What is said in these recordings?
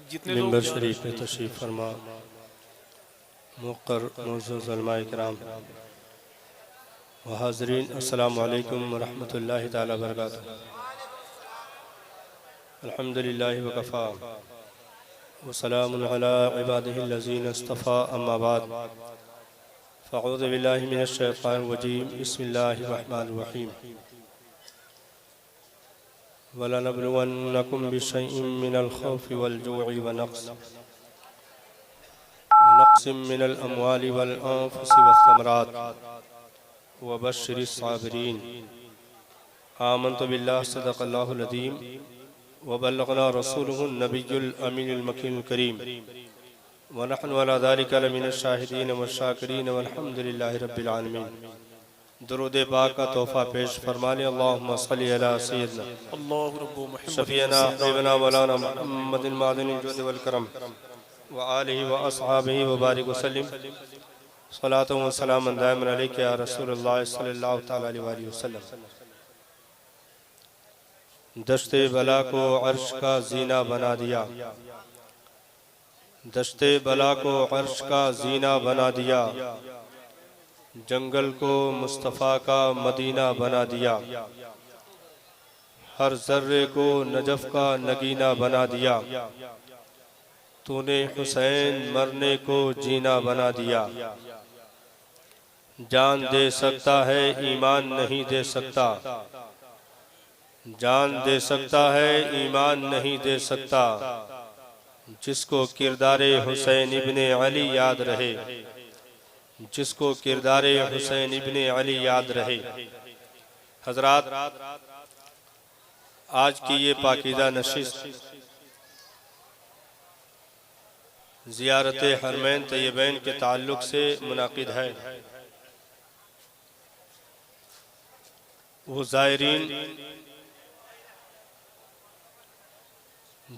मिंबर शरीफ में तशरीफ़ फरमा मुक़र्र मुअज़्ज़ज़ उलमाए किराम व हाज़रीन, अस्सलामु अलैकुम व रहमतुल्लाहि तआला व बरकातुहू। अल्हम्दुलिल्लाहि व कफ़ा व सलामुन अला इबादिहिल्लज़ीना इस्तफ़ा, अम्मा बाद। फ़अऊज़ु बिल्लाहि मिनश शैतानिर रजीम, बिस्मिल्लाहिर रहमानिर रहीम। वलनब्लुवन्नकुम बिशैइन मिनल खौफ़ि वल जू'i व नक़्सिम मिनल अम्वालि वल अन्फुसि वस्समरात व बश्शिरिस साबिरीन। आमन्तु बिल्लाहि सदक़ल्लाहुल अज़ीम व बल्लग़ना रसूलुहुन नबियुल अमीनुल मकीनुल करीम व नहनु अला ज़ालिका लमिनश शाहिदीन व शाकिरीन वल्हम्दुलिल्लाहि रब्बिल आलमीन। दुरूद पाक का तोहफ़ा पेश फरमाने। अल्लाहुम्मा सल्लि अला सय्यिदना शफ़ीअना हबीबना मौलाना मुहम्मदिन मादिनिल जुद वल करम व आलिहि व अस्हाबिहि व बारिक वसल्लिम। सलातु व सलामुन दाइमन अलैका या रसूलल्लाह सल्लल्लाहु तआला अलैहि वसल्लम। दश्ते बला को अर्श का जीना बना दिया, दश्ते बला को अर्श का जीना बना दिया, जंगल को मुस्तफ़ा का मदीना बना दिया, हर जर्रे को नजफ का नगीना बना दिया, तूने हुसैन मरने को जीना बना दिया। जान दे सकता है ईमान नहीं दे सकता, जान दे सकता है ईमान नहीं दे सकता, जिसको किरदारे हुसैन इब्ने अली याद रहे, जिसको किरदारे हुसैन इब्ने अली याद रहे। हजरात, आज की ये पाकीज़ा नशिस्त ज़ियारत हरमैन तय्यबैन के ताल्लुक़ से मुनाकिद है। वो ज़ायरीन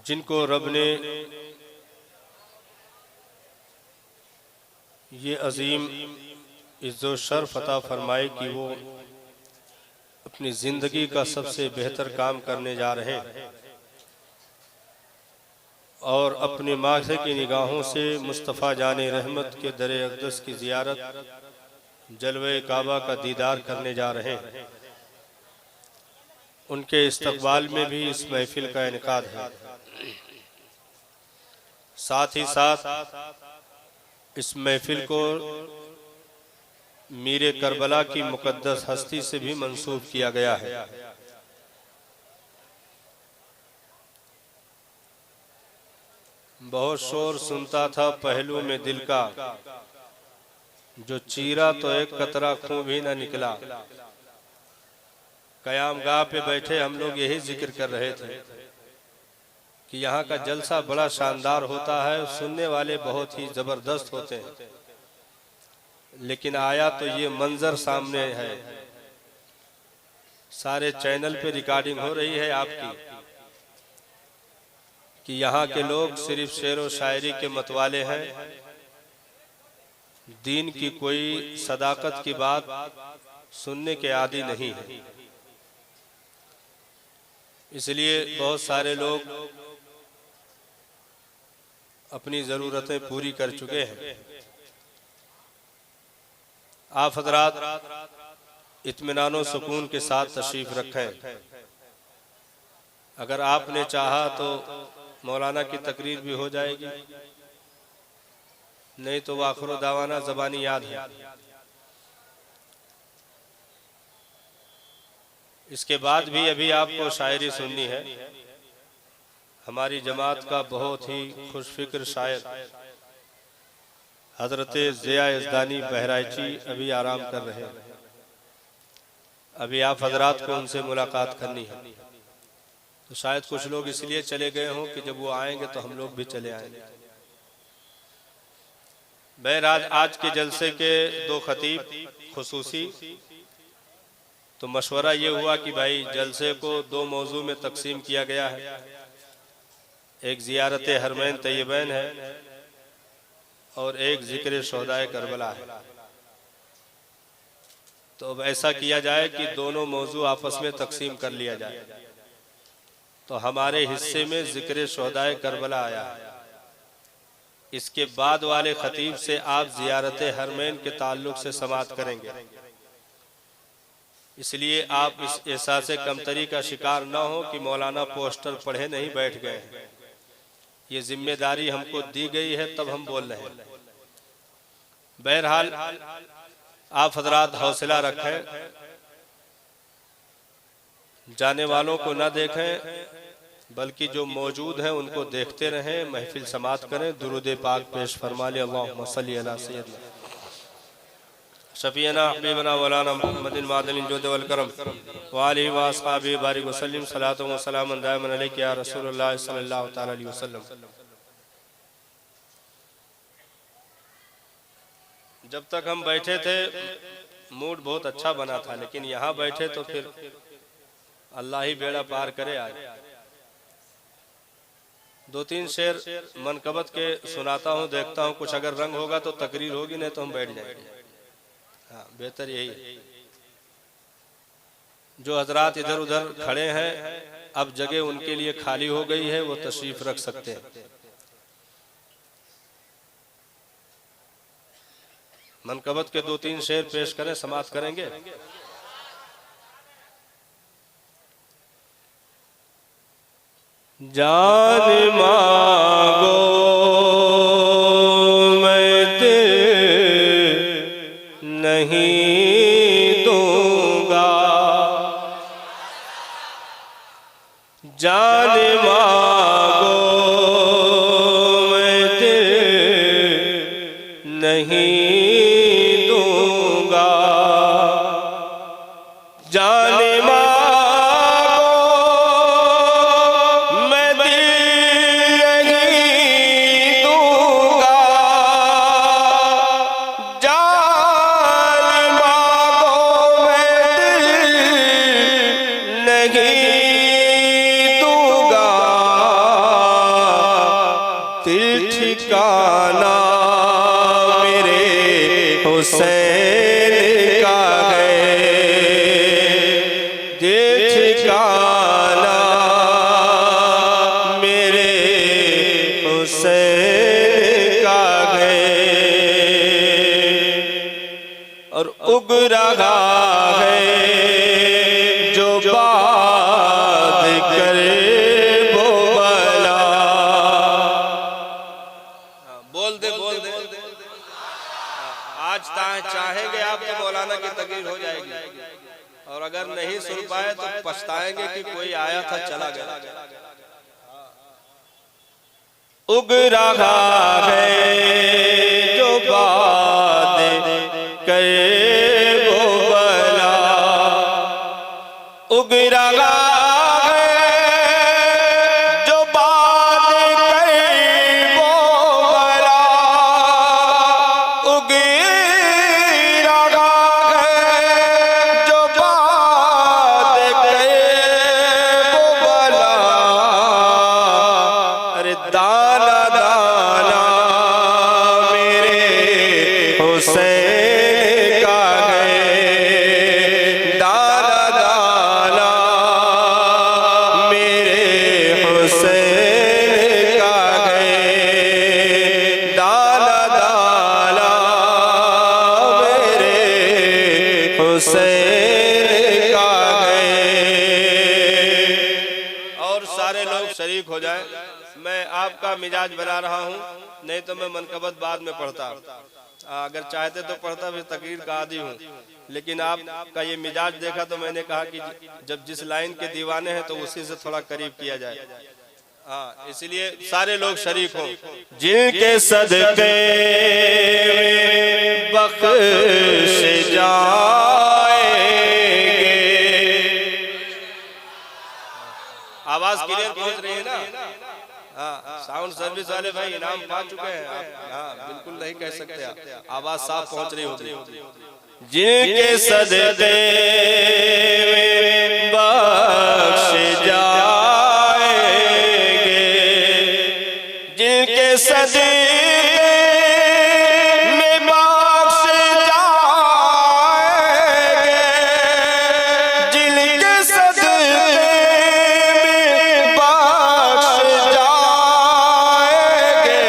जिनको रब ने ये अजीम इज़्ज़ो शर्फ अता फरमाए कि वो अपनी ज़िंदगी का सबसे बेहतर काम करने जा रहे हैं और अपने माथे की निगाहों से मुस्तफ़ा जाने रहमत के दरे अक़दस की ज़ियारत, जलवे काबा का दीदार करने जा रहे हैं। उनके इस्तक़बाल में भी इस महफिल का इनेकाद है। साथ ही साथ इस महफिल को मीरे करबला की मुक़द्दस हस्ती से भी मंसूब किया गया है। बहुत शोर सुनता था पहलू में दिल का, जो चीरा तो एक कतरा खून भी न निकला। क़याम गाह पे बैठे हम लोग यही जिक्र कर रहे थे कि यहाँ का जलसा बड़ा शानदार होता है, सुनने वाले बहुत ही ज़बरदस्त होते हैं, लेकिन आया तो ये मंजर सामने है। सारे चैनल पे रिकॉर्डिंग हो रही है आपकी कि यहाँ के लोग सिर्फ शेर व शायरी के मतवाले हैं, दीन की कोई सदाकत की बात सुनने के आदी नहीं है। इसलिए बहुत सारे लोग अपनी ज़रूरतें पूरी कर चुके हैं। आप हज़रात इत्मीनान व सुकून के साथ तशरीफ़ रखें। अगर आपने चाहा तो मौलाना की तकरीर भी हो जाएगी, नहीं तो आखिर दावाना ज़बानी याद है। इसके बाद भी अभी आपको शायरी सुननी है। हमारी जमात का बहुत ही खुशफिक्र शायर हज़रत ज़िया यज़दानी बहराइची अभी आराम कर रहे हैं। अभी आप हज़रात को उनसे मुलाकात करनी है, तो शायद कुछ लोग इसलिए चले गए हों कि जब वो आएंगे तो हम लोग भी चले आएंगे। बहरहाल आज के जलसे के दो खतीब खुसूसी, तो मशवरा ये हुआ कि भाई जलसे को दो मौजू में तकसीम किया गया है। एक ज़ियारत हरमैन तय्यबैन है और एक ज़िक्र शोहदाए करबला है। तो अब ऐसा किया जाए कि दोनों मौजू आपस में तकसीम कर लिया जाए। तो हमारे हिस्से में ज़िक्र शोहदाए करबला आया है। इसके बाद वाले खतीब से आप ज़ियारत हरमैन के ताल्लुक से समाअत करेंगे। इसलिए आप इस एहसास कमतरी का शिकार न हो कि मौलाना पोस्टर पढ़े नहीं बैठ गए। ये जिम्मेदारी हमको दी गई है, तब हम बोल रहे हैं। बहरहाल आप हजरात हौसला रखें, जाने वालों को न देखें बल्कि जो मौजूद हैं उनको देखते रहें। महफिल समाअत करें, दुरूद पाक पेश फरमा ले। अल्लाहुम्मा सल्ली अला सय्यदना शफीना हबीबना मौलाना मुहम्मदिन मादनिन जुद वल करम व आलिहि व अस्हाबिहि बारिक वसल्लम सलातो व सलामन दाइमन अलैका या रसूलुल्लाह सल्लल्लाहु तआला अलैहि वसल्लम। जब तक हम बैठे थे मूड बहुत अच्छा बना था, लेकिन यहाँ बैठे तो फिर अल्लाह ही बेड़ा पार करे। आज दो तीन शेर मनकबत के सुनाता हूँ, देखता हूँ कुछ अगर रंग होगा तो तकरीर होगी, नहीं तो हम बैठ जाएंगे। हाँ, बेहतर यही है। जो हजरात इधर उधर खड़े हैं, अब जगह उनके लिए खाली हो गई है, वो तशरीफ रख सकते हैं। मनकबत के दो तीन शेर पेश करें, समाअत करेंगे। जान मांगो मैं तेरे नहीं दूंगा, जान मांगो मैं तेरे नहीं दूंगा, जान ठिकाना मेरे हुसैन का है, दिल ठिकाना मेरे हुसैन का है। और उग रहा है जो बात करे वो बला। बोल दे। आज चाहेंगे आप तो मौलाना की तकरीर हो जाएगी, और अगर नहीं सुन पाए तो पछताएंगे कि कोई आया था चला गया। उग रहा है जो बात करे वो बला, उग रहा दाना दाना मेरे हुसैन का है, दाना दाना मेरे हुसैन का है, दाना दाना मेरे हुसैन का है। और सारे लोग शरीक हो जाए। मैं आपका मिजाज बना रहा हूँ, नहीं तो मैं मनकबत बाद में पढ़ता। अगर चाहते तो पढ़ता, भी तकरीर का आदी हूँ, लेकिन आपका ये मिजाज देखा तो मैंने कहा कि जब जिस लाइन के दीवाने हैं तो उसी से थोड़ा करीब किया जाए। हाँ, इसलिए सारे लोग शरीक हों। जिनके सदके बख्श जाएंगे। आवाज क्लियर पहुंच रही है ना? हाँ, साउंड सर्विस वाले भाई इनाम पा चुके हैं। हाँ, बिल्कुल नहीं कह सकते आप, आवाज साफ पहुंच रही होगी। जिनके सदके बख्श जाएंगे, जिनके सदके में बख्श जाएंगे, जिनके सदके में बख्श जाएंगे,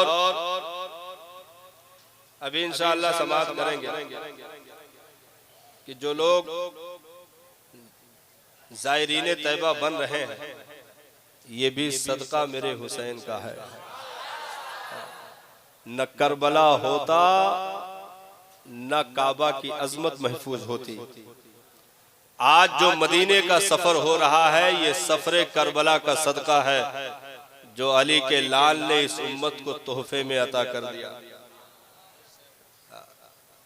और अभी इंशाअल्लाह समाप्त करेंगे कि जो लोग ज़ायरीन तैयबा बन रहे हैं, ये भी सदका मेरे हुसैन का है। न करबला होता, न काबा की अजमत महफूज होती। आज जो मदीने का सफर हो रहा है, ये सफरे करबला का सदका है जो अली के लाल ने इस उम्मत को तोहफे में अता कर दिया।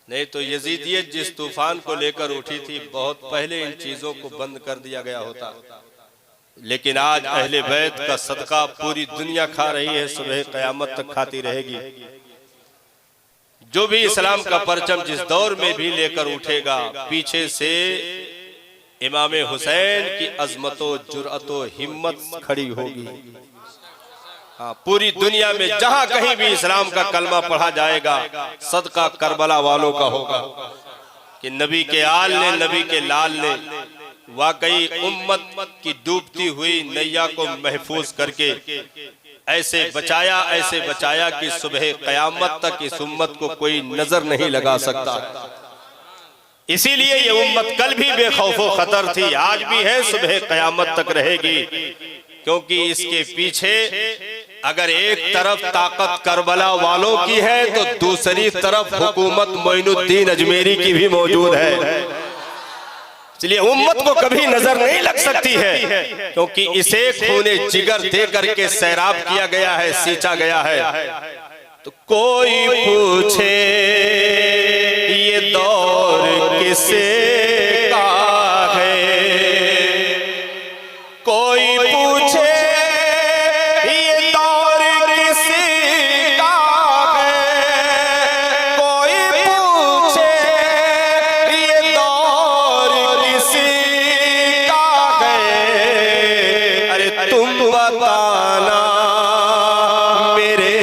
नहीं तो यजीदियत जिस तूफान को लेकर उठी थी, बहुत पहले इन चीजों को बंद कर दिया गया होता। लेकिन आज अहले बैत का सदका पूरी दुनिया खा रही है, सुबह क़यामत तक खाती रहेगी। जो भी इस्लाम का परचम जिस दौर में भी लेकर उठेगा, पीछे से इमाम हुसैन की अजमतो जुर्अतो हिम्मत खड़ी होगी। हाँ, पूरी दुनिया में जहां कहीं भी इस्लाम का कलमा पढ़ा जाएगा, सदका करबला वालों का होगा कि नबी के आल ने, नबी के लाल ने वाकई उम्मत की डूबती हुई नैया को महफूज करके ऐसे बचाया कि सुबह क़यामत तक इस उम्मत को कोई नजर नहीं लगा सकता। इसीलिए ये उम्मत कल भी बेखौफो खतर थी, आज भी है, सुबह क़यामत तक रहेगी। क्योंकि इसके पीछे अगर एक तरफ ताकत करबला वालों की है, तो दूसरी तरफ हुकूमत मोइनुद्दीन अजमेरी की भी मौजूद है। इसलिए उम्मत को कभी नजर नहीं लग सकती है, क्योंकि इसे खूने जिगर दे करके सैराब किया गया है, सींचा गया है। तो कोई पूछे ये दौर किसे का है, कोई पूछे ये दौर किसे का है, कोई पूछे ये दौर किसे का है। अरे तुम बताना मेरे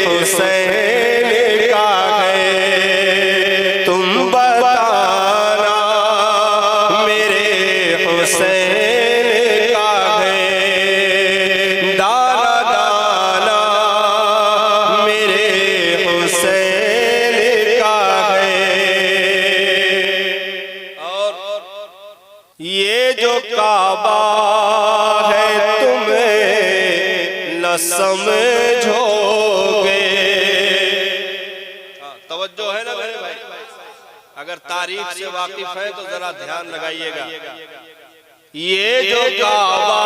हुसैन का है, तुम बताना मेरे हुसैन का है, दाना दाना मेरे हुसैन का है। और ये जो काबा है तुम्हें न समझोगे। तवज्जो है ना मेरे भाई, अगर तारीख से वाकिफ है तो जरा ध्यान लगाइएगा। ये जो काबा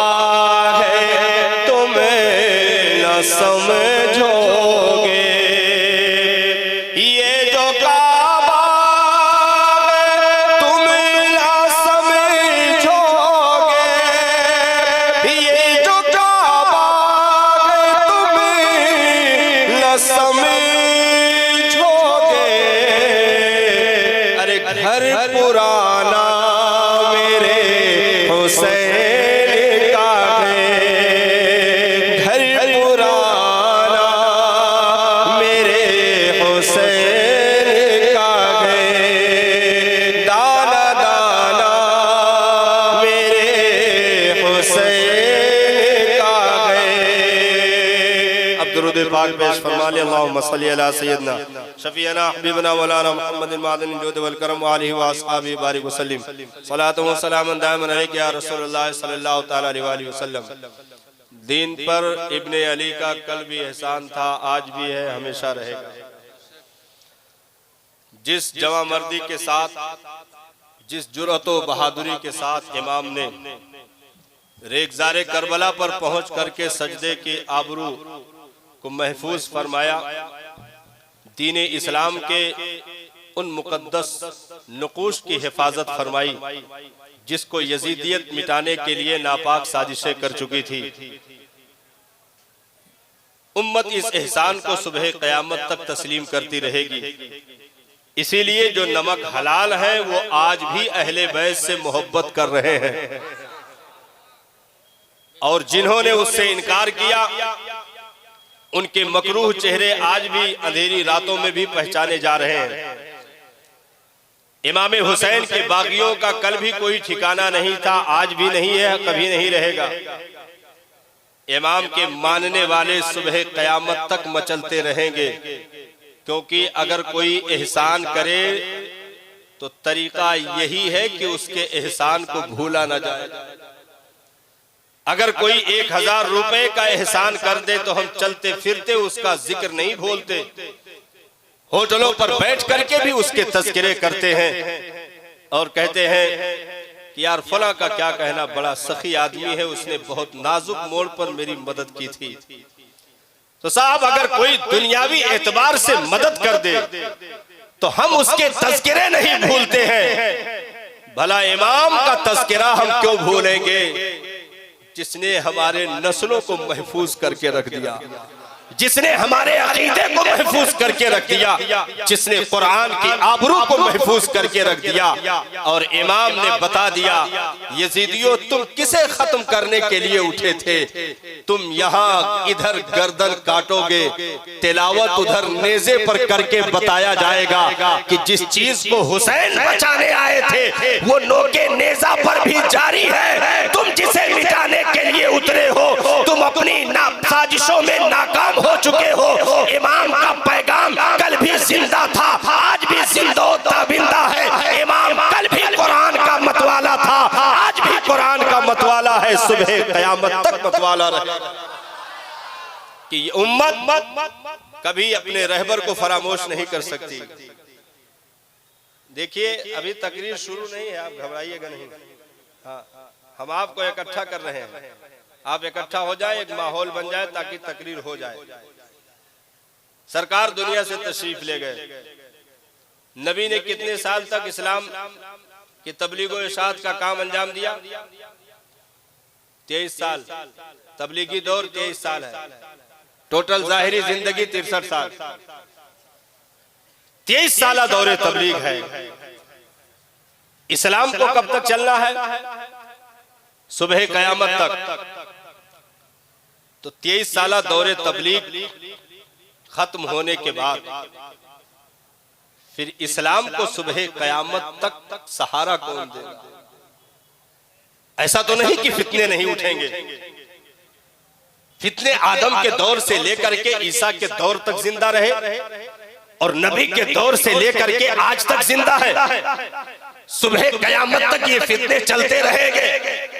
है तुम्हें न समझोगे, ये जो काबा है तुम न समझोगे, ये जो काबा है तुम न समझोगे। अरे घर पुराना मेरे हुसैन का है, घर पुराना मेरे हुसैन का है, दाना दाना मेरे हुसैन का है। अब दुरूद पाक पेश फरमा ले, अल्लाहुम्मा सल्ली अला सय्यदना शफीअना हबीबना मौलाना मुहम्मदिन मादनिल जुद वल करम व आलिहि व अस्हाबिहि बारिक वसल्लिम सलातु व सलामन दाइमन अलैका या रसूलुल्लाह सल्लल्लाहु तआला अलैहि वसल्लम। दीन पर इब्ने अली का कल भी एहसान था, आज भी है, हमेशा रहेगा। जिस जवां मर्दी के साथ, जिस जुर्अत व बहादुरी के साथ इमाम ने रेगज़ारे करबला पर पहुंच करके सजदे की आबरू को महफूज फरमाया, दीन इस्लाम के उन मुकद्दस नुकूश की हिफाजत फरमाई जिसको यजीदियत मिटाने के लिए नापाक साजिशें कर चुकी थी। उम्मत इस एहसान को सुबह क़यामत तक तस्लीम करती रहेगी। इसीलिए जो नमक हलाल है वो आज भी अहले बैत से मोहब्बत कर रहे हैं, और जिन्होंने उससे इनकार किया उनके मकरूह चेहरे आज भी अंधेरी रातों में भी पहचाने जा रहे हैं। इमाम हुसैन के बागियों का कल भी कोई ठिकाना नहीं था, आज भी नहीं है, कभी नहीं रहेगा। इमाम के मानने वाले सुबह कयामत तक मचलते रहेंगे, क्योंकि अगर कोई एहसान करे तो तरीका यही है कि उसके एहसान को भूला ना जाए। अगर कोई 1000 रुपए का एहसान कर दे तो हम चलते फिरते उसका जिक्र नहीं भूलते, होटलों पर बैठ करके भी उसके तज़किरे करते हैं और कहते हैं कि यार फला का क्या कहना, बड़ा सखी आदमी है, उसने बहुत नाजुक मोड़ पर मेरी मदद की थी। तो साहब अगर कोई दुनियावी एतबार से मदद कर दे तो हम उसके तज़किरे नहीं भूलते हैं, भला इमाम का तज़किरा हम क्यों भूलेंगे, जिसने हमारे नस्लों को महफूज करके रख दिया, जिसने हमारे अकीदे को महफूज करके रख दिया, जिसने कुरान की आबरू को महफूज करके रख दिया। और इमाम ने बता दिया, यजीदियों तुम किसे खत्म करने के लिए उठे थे, तुम यहाँ इधर गर्दन काटोगे, तिलावत उधर नेज़े पर करके बताया जाएगा कि जिस चीज को हुसैन बचाने आए थे वो नोके नेज़ा पर भी जारी है। तुम जिसे मिटाने के लिए उतरे हो, तुम अपनी साजिशों में नाकाम हो चुके हो। इमाम का पैगाम कल भी जिंदा था, आज भी जिंदा है। इमाम कल भी कुरान का मतवाला था, आज भी कुरान का मतवाला है, सुबह कयामत तक मतवाला रहेगा। कि ये उम्मत कभी अपने रहबर को फरामोश नहीं कर सकती। देखिए अभी तकरीर शुरू नहीं है, आप घबराइएगा नहीं। हाँ, हम आपको इकट्ठा कर रहे हैं, आप इकट्ठा हो जाए, एक माहौल बन जाए ताकि तकरीर हो जाए। सरकार दुनिया से तशरीफ ले गए। नबी ने कितने साल तक इस्लाम की तबलीग और इरशाद का काम अंजाम दिया? 23 साल। तबलीगी दौर 23 साल है, टोटल जाहिरी जिंदगी 63 साल। 23 साल दौरे तबलीग है। इस्लाम को कब तक चलना है? सुबह कयामत तक। तो 23 साल दौरे तबलीग खत्म होने के बाद फिर इस्लाम को सुबह कयामत तक सहारा कौन देगा? ऐसा तो नहीं कि फितने नहीं उठेंगे। फितने आदम के दौर से लेकर के ईसा के दौर तक जिंदा रहे और नबी के दौर से लेकर के आज तक जिंदा है। सुबह कयामत तक ये फितने चलते रहेंगे।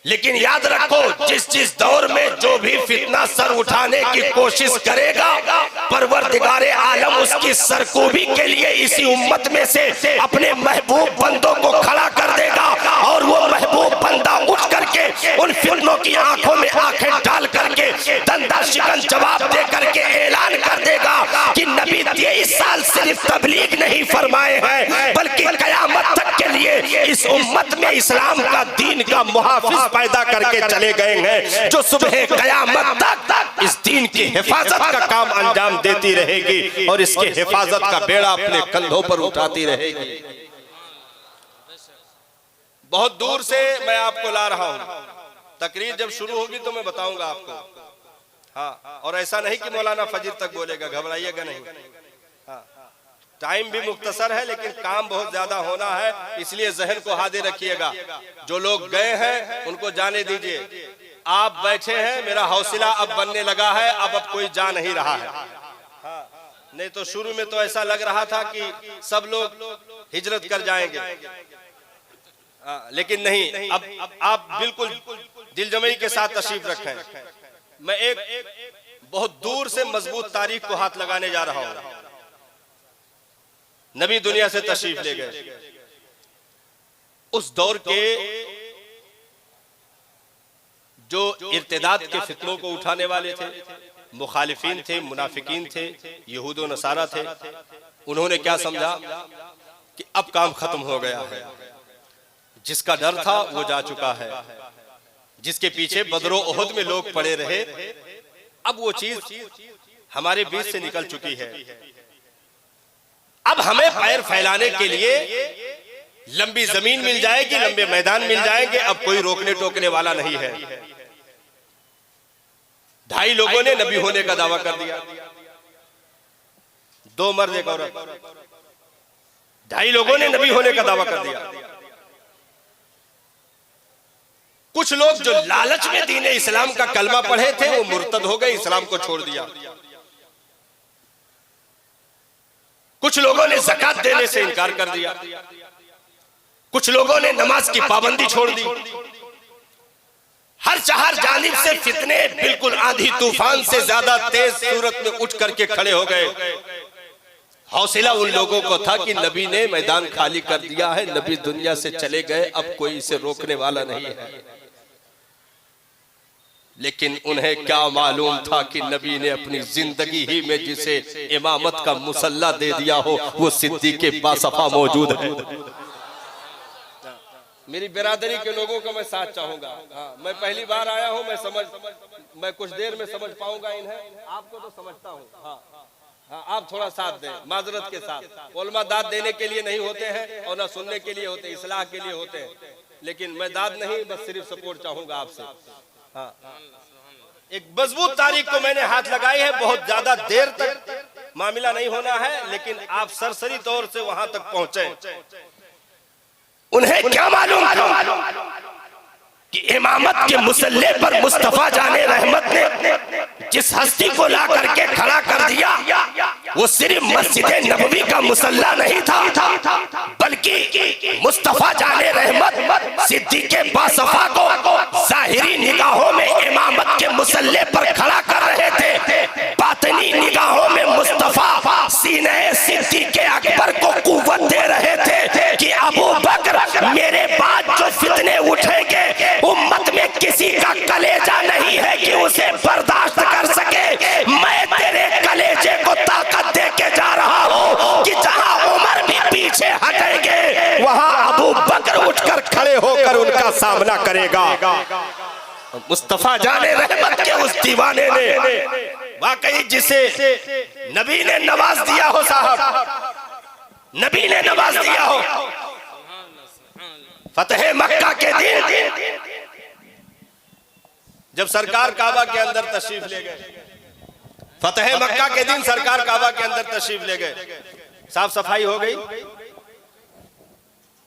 लेकिन याद रखो, जिस दौर में जो भी फितना सर उठाने की कोशिश करेगा, परवरदिगारे आलम उसकी सरकूबी के लिए इसी उम्मत में से अपने महबूब बंदों को खड़ा कर देगा और वो महबूब बंदा उठ करके उन फितनों की आंखों में आंखें डाल करके दंदा शिकन जवाब दे करके ऐलान कर देगा कि नबी 23 साल सिर्फ तबलीग नहीं फरमाए हैं, बल्कि कयामत तक के लिए इस उम्मत में इस्लाम का दीन का मुहाफिज पैदा करके चले गए हैं, जो सुबह कयामत तक इस दीन की हिफाजत का काम अंजाम देती रहेगी और इसके हिफाजत का बेड़ा अपने कंधों पर उठाती रहेगी। बहुत दूर से मैं आपको ला रहा हूं। तकरीर जब शुरू होगी तो मैं बताऊंगा आपको। हाँ, और ऐसा नहीं कि मौलाना फजर तक बोलेगा, घबराइएगा नहीं। हाँ, टाइम भी मुख्तसर है लेकिन काम बहुत ज्यादा होना है, इसलिए जहन को हाजिर रखिएगा। जो लोग गए हैं उनको जाने दीजिए। आप बैठे हैं, मेरा हौसला अब बनने लगा है, अब कोई जा नहीं रहा है। हाँ, नहीं तो शुरू में तो ऐसा लग रहा था कि सब लोग हिजरत कर जाएंगे। लेकिन नहीं, अब आप बिल्कुल दिलजमई के साथ तशरीफ रखें। मैं एक बहुत दूर से मजबूत तारीख को हाथ लगाने जा रहा हूं। नबी दुनिया से तशरीफ ले गए। उस दौर के जो इर्तिदाद के फितनों को उठाने वाले थे, मुखालिफिन थे, मुनाफिकीन थे, यहूद व नसारा थे, उन्होंने क्या समझा कि अब काम खत्म हो गया है। जिसका डर था वो जा चुका है, जिसके पीछे बदरो ओहद में लोग पड़े रहे, अब वो चीज हमारे बीच से निकल चुकी है। अब हमें पैर फैलाने के लिए लंबी जमीन मिल जाएगी, लंबे मैदान मिल जाएंगे, अब कोई रोकने टोकने वाला नहीं है। 2.5 लोगों ने नबी होने का दावा कर दिया, 2 मर्द एक औरत। 2.5 लोगों ने नबी होने का दावा कर दिया। कुछ लोग जो लालच में दीन इस्लाम का कलमा पढ़े थे वो मुर्तद हो गए, इस्लाम को छोड़ दिया। कुछ लोगों ने ज़कात देने से इनकार कर दिया, कुछ लोगों ने नमाज की पाबंदी छोड़ दी। हर चार जानिब से फितने बिल्कुल आंधी तूफान से ज्यादा तेज सूरत में उठ करके खड़े हो गए। हौसला उन लोगों को था कि नबी ने मैदान खाली कर दिया है, नबी दुनिया से चले गए, अब कोई इसे रोकने वाला नहीं है। लेकिन उन्हें क्या मालूम था कि नबी ने अपनी जिंदगी ही में जिसे इमामत का मुसल्ला दे दिया हो वो सिद्दीक़ बासफ़ा मौजूद है। मेरी बिरादरी के लोगों का मैं साथ चाहूंगा। हाँ, मैं पहली बार आया हूं, मैं कुछ देर में समझ पाऊंगा इन्हें, आपको तो समझता हूं। हाँ, हाँ, आप थोड़ा साथ दें माजरत के साथ। उलमा दाद देने के लिए नहीं होते हैं और ना सुनने के लिए होते, इस्लाह के लिए होते हैं। लेकिन मैं दाद नहीं, बस सिर्फ सपोर्ट चाहूंगा आपसे। हाँ, एक मजबूत तारीख को मैंने हाथ लगाई है, बहुत ज्यादा देर तक मामला नहीं होना है, लेकिन आप सरसरी तौर से वहां तक पहुंचे। उन्हें क्या मालूम था कि इमामत के मुसल्ले पर मुस्तफा जाने रहमत ने जिस हस्ती को ला करके खड़ा कर दिया वो सिर्फ मस्जिद नबवी का मुसल्ला नहीं था, बल्कि मुस्तफा जाने रहमत सिद्दीक़ बासफ़ा को ज़ाहिरी निगाहों में इमामत के मुसल्ले पर खड़ा कर रहे थे, बातिनी निगाहों में मुस्तफा सीने सिद्दीक़ अकबर को कुव्वत दे रहे थे कि अबू बकर मेरे बाद जो फितने उठेंगे उम्मत में किसी का कलेजा नहीं है कि उसे बर्दाश्त कर सके। मैं तेरे कलेजे को ताकत दे के जा रहा हूँ कि जहाँ उमर भी पीछे हटेंगे वहाँ अबू बकर उठकर खड़े होकर उनका सामना करेगा। मुस्तफा जाने रहमत के उस दीवाने ने वाकई जिसे नबी ने नवाज दिया हो, साहब नबी ने नवाज दिया हो। फतह मक्का के दिन जब सरकार काबा के अंदर तशरीफ ले गए, फतह मक्का के दिन सरकार काबा के अंदर तशरीफ ले गए, साफ सफाई हो गई।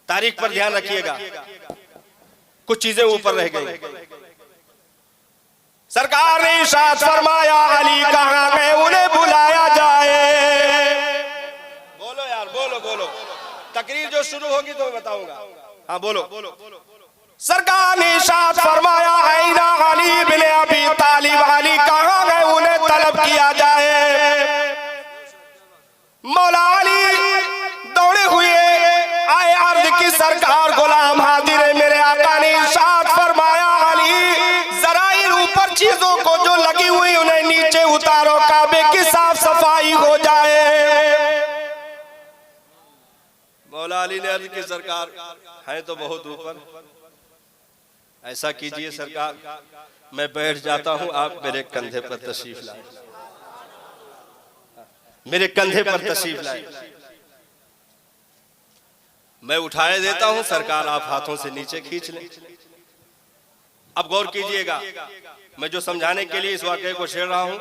तारीख पर ध्यान रखिएगा, कुछ चीजें ऊपर रह गई। सरकार ने इरशाद फरमाया अली कहाँ गए, उन्हें बुलाया जाए। बोलो यार, बोलो बोलो, तकरीर जो शुरू होगी तो मैं बताऊंगा। हाँ बोलो। सरकार ने इरशाद फरमाया ऐना अली बिन अबी तालिब, अली कहाँ गए, उन्हें तलब किया जाए। मौला अली दौड़े हुए आए, अर्ज की सरकार गुलाम हाजिर है। मेरे आका ने इरशाद फरमाया अली जरा इन ऊपर चीजों को जो लगी हुई उन्हें नीचे उतारो, काबे की साफ सफाई हो जाए। मौला अली ने अर्ज की सरकार है तो बहुत ऊपर, ऐसा कीजिए सरकार मैं बैठ जाता हूं, आप मेरे कंधे पर तशरीफ लाए, मेरे कंधे पर तशरीफ लाए, मैं उठाए देता हूं, सरकार आप हाथों से नीचे खींच लें। अब गौर कीजिएगा, मैं जो समझाने के लिए इस वाक़े को छेड़ रहा हूं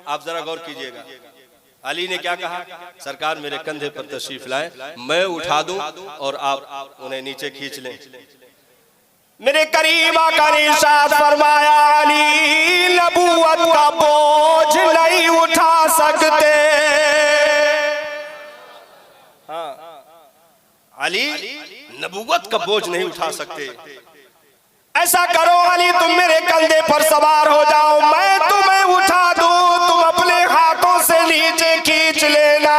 आप जरा गौर कीजिएगा। अली ने क्या कहा, सरकार मेरे कंधे पर तशरीफ लाए, मैं उठा दूं और आप उन्हें नीचे खींच लें। मेरे करीम आका ने इरशाद फरमाया अली नबूवत का बोझ नहीं उठा सकते। हाँ, अली नबूवत का बोझ नहीं उठा सकते। ऐसा करो अली तुम मेरे कंधे पर सवार हो जाओ, मैं तुम्हें उठा दूं, तुम अपने हाथों से नीचे खींच लेना।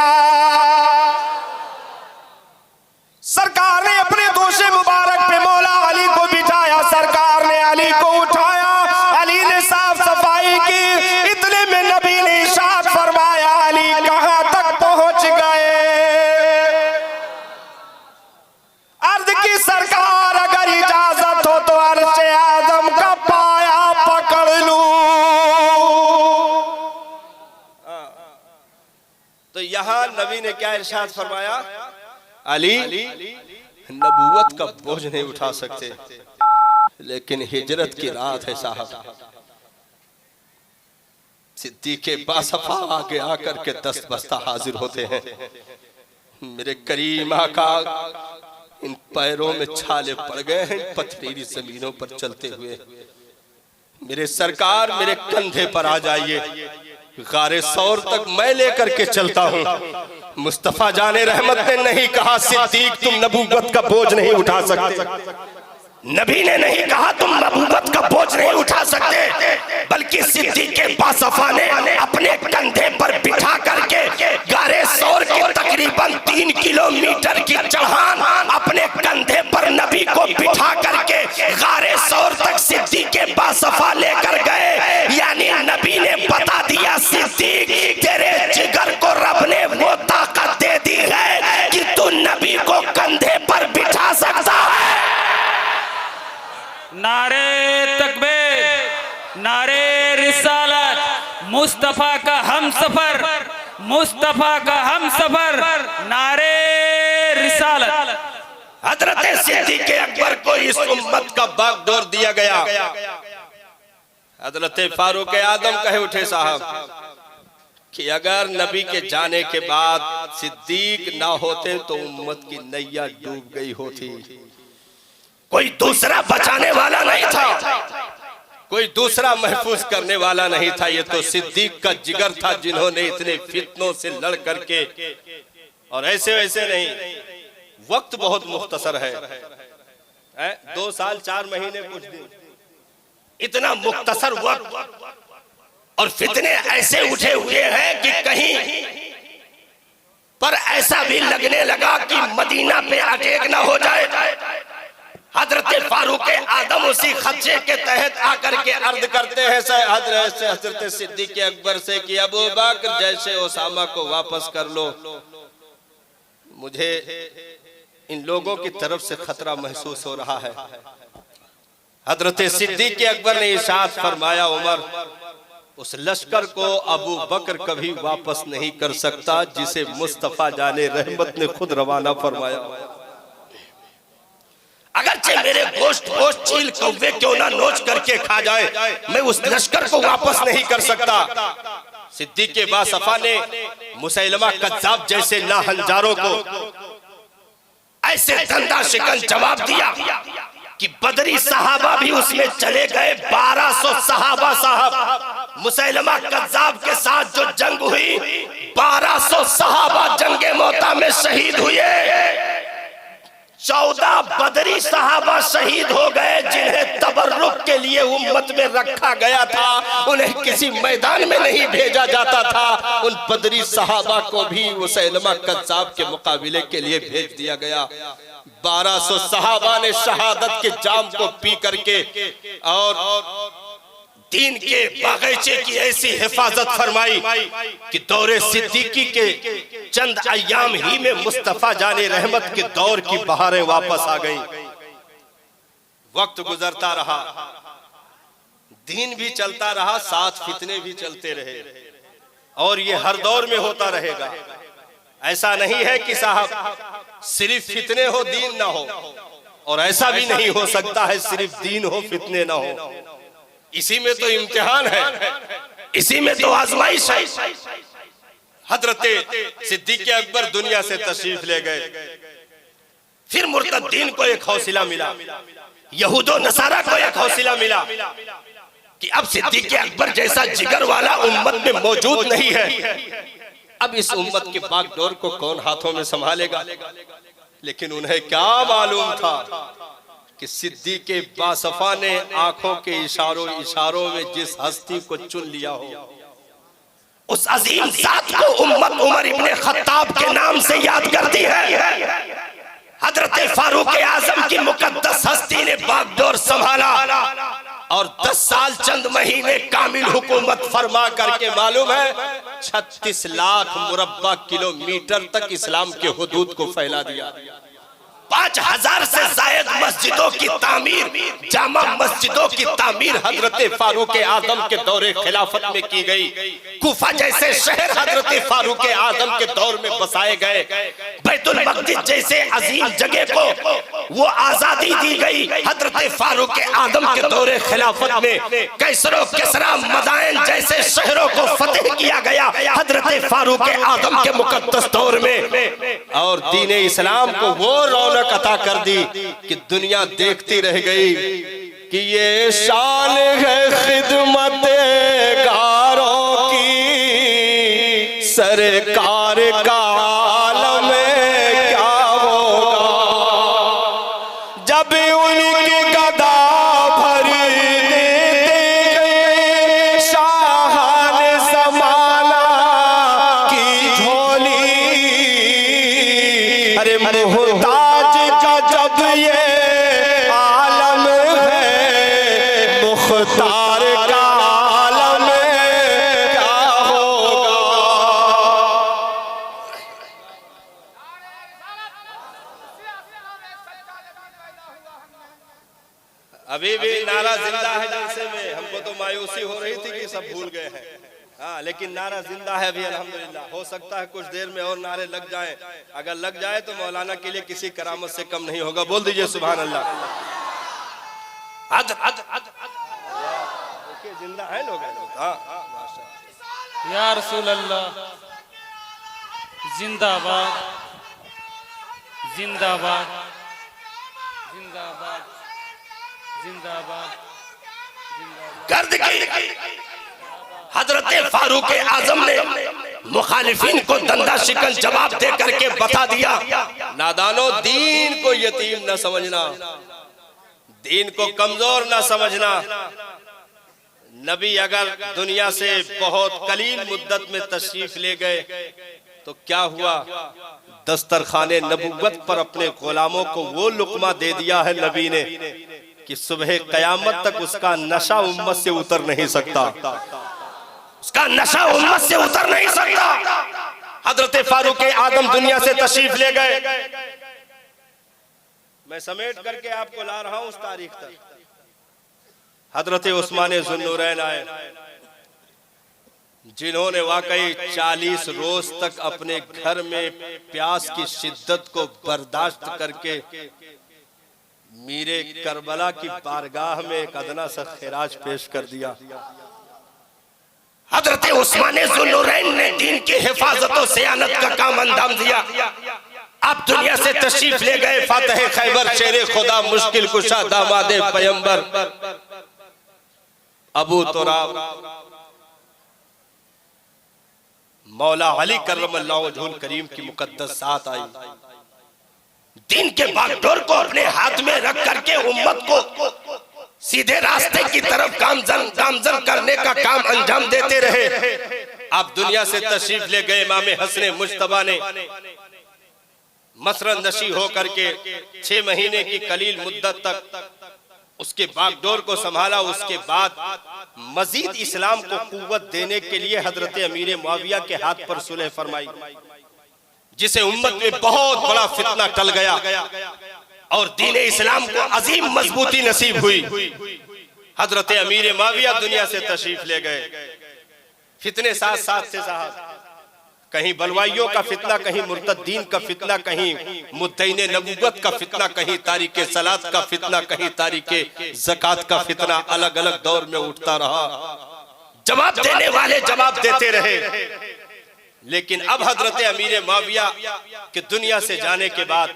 सरकार ने अपने दोषे मुबारक पे मौला अली को बिठाया, सरकार ने अली को उठाया, अली ने साफ सफाई की। इतने में नबी ने इरशाद फरमाया अली कहां तक पहुंच गए। अर्ज की सरकार अगर इजाजत हो तो अर्शे आजम का पाया पकड़ लूं। तो यहां नबी ने क्या इरशाद फरमाया, अली नबूवत का बोझ नहीं उठा सकते, लेकिन हिजरत की रात है साहब, सिद्दीक़ बासफ़ा आगे आकर के दस्त बस्ता हाजिर होते हैं। मेरे करीम आका इन पैरों में छाले पड़ गए हैं पथरीली जमीनों पर चलते हुए। मेरे सरकार मेरे कंधे पर आ जाइए, गारे सौर तक मैं लेकर के चलता हूँ। मुस्तफा जाने रहमत ने नहीं कहा सिद्दीक तुम नबूवत का बोझ नहीं उठा सकते, नबी ने नहीं कहा तुम नबूवत का बोझ नहीं उठा सकते, बल्कि सिद्दीक के बासफा ने अपने कंधे पर बिठा करके गारे सौर की तकरीबन 3 किलोमीटर की चढ़ान अपने कंधे पर नबी को बिठा करके गारे सौर तक सिद्दीक के बासफा लेकर गए। यानी नबी ने बता दिया सिद्दीक तेरे जिगर को रब ने वो ताकत दे दी है कि तू नबी को कंधे पर बिठा सकता है। नारे तकबीर, नारे रिसालत, मुस्तफा का हम सफर, मुस्तफा का हम सफर, नारे रिसालत। हजरत सिद्दीक अकबर को इस उम्मत का बागडोर दिया गया। हजरत फारूक आदम कहे उठे साहब कि अगर नबी के जाने के बाद सिद्दीक ना होते तो उम्मत की नैया डूब गई होती। कोई दूसरा बचाने वाला नहीं था, कोई दूसरा महफूज करने वाला नहीं था। ये तो सिद्दीक का जिगर था जिन्होंने इतने फितनों से लड़ करके, और ऐसे वैसे नहीं, वक्त बहुत मुख्तसर है, 2 साल 4 महीने कुछ दिन, इतना मुख्तसर वक्त, और फितने ऐसे उठे हुए हैं कि कहीं पर ऐसा भी लगने लगा कि मदीना पे अटैक ना हो जाए। हजरत फारूक आदम उसी खदशे के तहत आकर के अर्ज करते हैं हजरत सिद्दीक अकबर से कि अबू बकर जैसे ओसामा को वापस कर लो, मुझे इन लोगों की तरफ से खतरा महसूस हो रहा है। हजरत सिद्दीक अकबर ने इरशाद फरमाया उमर उस लश्कर को अबू बकर कभी वापस नहीं कर सकता जिसे मुस्तफा जाने रहमत ने खुद रवाना फरमाया। अगरचे मेरे गोश्त चील कौवे क्यों ना नोच करके खा जाए, मैं उस लश्कर को वापस नहीं कर सकता। सिद्दीक के बासफा ने मुसैलमा कज्जाब जैसे नाहंजारों को ऐसे धंधा शिकन जवाब दिया कि बदरी सहाबा भी उसमें चले गए। 1200 सहाबा साहब मुसैलमा कज्जाब के साथ जो जंग हुई, 1200 सहाबा जंगे मौता में शहीद हुए। 14 बदरी सहाबा शहीद हो गए जिन्हें तबर्रुक के लिए उम्मत में रखा गया था, उन्हें किसी मैदान में नहीं भेजा जाता था। उन बदरी सहाबा को भी मुसैलमा कज्जाब के मुकाबले के लिए भेज दिया गया। 1200 सहाबा ने शहादत के जाम को पी करके और दीन के बागीचे की ऐसी हिफाजत फरमाई कि दौरे सिद्दीकी के चंद अय्याम ही में मुस्तफा जाने रहमत के दौर की बहारें वापस आ गई। वक्त गुजरता रहा, दीन भी चलता रहा, साथ फितने भी चलते रहे, और ये हर दौर में होता रहेगा। ऐसा नहीं है कि साहब सिर्फ फितने हो दीन ना हो, और ऐसा भी नहीं हो सकता है सिर्फ दीन हो फितने ना हो। इसी में तो इम्तिहान है, इसी में तो आजमाइश है। हजरत सिद्दीक अकबर दुनिया से तशरीफ ले गए। फिर मुर्तद्दीन को एक हौसला मिला, यहूदो नसारा को एक हौसला मिला कि अब सिद्दीक अकबर जैसा जिगर वाला उम्मत में मौजूद नहीं है। अब इस उम्मत के बागडोर को कौन हाथों में संभालेगा। लेकिन उन्हें क्या मालूम था कि सिद्दीक के बासफा ने आंखों के इशारों में जिस हस्ती को चुन लिया हो, उस अजीम जात को उम्मत उमर इब्ने खत्ताब के नाम से याद करती है। हजरत फारूक आजम की मुकद्दस हस्ती ने बागडोर संभाला और 10 साल चंद महीने कामिल हुकूमत फरमा करके मालूम है 36 लाख मुरब्बा किलोमीटर तक इस्लाम के हुदूद को फैला दिया। 5000 से जायद मस्जिदों की तामीर, जामा मस्जिदों की तामीर हजरत फारूक आजम के दौरे खिलाफत में की गई। कूफा जैसे शहर हजरत फारूक आजम के दौर में बसाए गए। बैतुल मक़दिस जैसे अजीम जगह को वो आजादी दी गई हजरत फारूक आजम के दौरे खिलाफत में। कैसरो किसरा मदाइन जैसे शहरों को फतेह किया गया हजरत फारूक आजम के मुकद्दस दौर में। और दीन इस्लाम को वो रौनक रौनक अता कर दी कि दुनिया देखती रह गई कि ये शान है खिदमत गारों की, सरकार का आलम क्या होगा जब उनकी गदा भर देते गए शाहान ज़माना की झोली। अरे मुहताज का जब ये आलम है, मुख्तार का आलम क्या होगा। अभी भी नारा जिंदा है जलसे में। हमको तो मायूसी हो रही थी कि सब भूल गए हैं, हाँ, लेकिन नारा जिंदा है अभी अल्हम्दुलिल्लाह। हो सकता है कुछ देर में और नारे लग जाएं। अगर लग जाए तो मौलाना के लिए किसी करामत से कम नहीं होगा। बोल दीजिए सुभान अल्लाह। देखिए जिंदा है लोग, हाँ माशाअल्लाह। या रसूल अल्लाह, जिंदाबाद जिंदाबाद जिंदाबाद जिंदाबाद जिंदाबाद। गर्द की हजरत फारूक आजम ने मुखालिफिन को दंदा शिकन जवाब दे करके बता दिया, नादानो दीन को यतीम न समझना, दीन को कमजोर न समझना। नबी अगर दुनिया से बहुत कलील मुद्दत में तशरीफ ले गए तो क्या हुआ, दस्तरखाने नबुव्वत पर अपने गुलामों को वो लुकमा दे दिया है नबी ने कि सुबह कयामत तक उसका नशा उम्मत से उतर नहीं सकता, उसका नशा उम्मत से उतर नहीं सकता। हजरत फारूक आदम दुनिया से तशरीफ ले गए। मैं समेट करके आपको ला रहा हूं उस तारीख तक। हजरत उस्मान ज़ुन्नूरैन आए, जिन्होंने वाकई 40 रोज तक अपने घर में प्यास की शिद्दत को बर्दाश्त करके मीरे करबला की बारगाह में एक अदना सा खिराज पेश कर दिया। हजरत उस्मान ज़ुन्नूरैन ने दीन की हिफाजत और सियानत का काम अंजाम दिया। अब दुनिया से तशरीफ ले गए फातह खैबर, शेरे खुदा, मुश्किल कुशा, दामादे पैगंबर अबू तुराब मौला अली करमल्लाहु वजहुल करीम की मुकद्दस साथ आई। दीन के बागडोर को अपने हाथ में रख करके उम्मत को सीधे रास्ते की तरफ गामजन करने का काम अंजाम देते रहे। अब दुनिया से तशरीफ ले गए इमाम हसन मुज्तबा ने मसरन नशी होकर के 6 महीने की कलील मुद्दत तक उसके बागडोर को संभाला। उसके बाद मजीद इस्लाम को कुव्वत देने के लिए हजरत अमीर मुआविया के हाथ पर सुलह फरमाई, जिसे उम्मत में बहुत बड़ा फितना टल गया और दीन इस्लाम को अजीम मजबूती नसीब हुई। हजरत अमीर मुआविया दुनिया से तशरीफ ले गए। फितने साथ साथ से साथ, कहीं बलवाइयों का फितना, कहीं मुर्तद्दीन का फितना, कहीं मुद्दईन नबुव्वत का फितना, कहीं तारीके सलात का फितना, कहीं तारीके ज़कात का फितना अलग अलग दौर में उठता रहा। जवाब देने वाले जवाब देते रहे, लेकिन अब हजरत अमीर मुआविया के दुनिया से जाने के बाद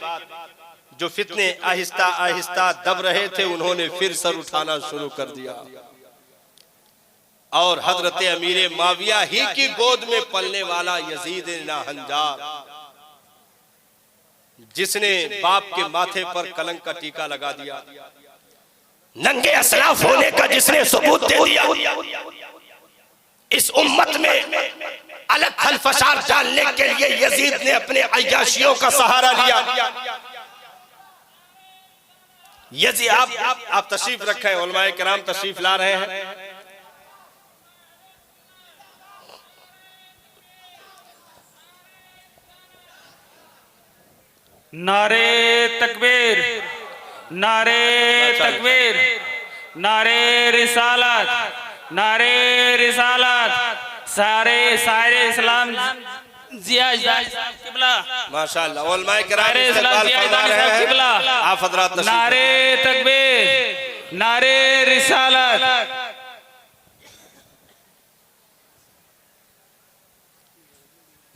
जो फितने आहिस्ता आहिस्ता दब रहे थे, उन्होंने फिर सर उठाना शुरू कर दिया। और हजरत अमीर मुआविया ही की गोद में पलने वाला यजीद नाहंजार, जिसने बाप के माथे पर कलंक का टीका लगा दिया, नंगे असलाफ होने का जिसने सबूत दे दिया, इस उम्मत में अलग खलफशार डालने के लिए यजीद ने अपने अय्याशियों का सहारा लिया। यजीद आप तशरीफ रखें, उलमाए किराम तशरीफ ला रहे हैं। नारे तकबीर, नारे तकबीर, नारे रिसालत, नारे रिसालत। सारे इस्लाम जिया किबला माशाअल्लाह उलमाए किराम इस्लाम जिया किबला आप हजरात नारे तकबीर, नारे रिसालत।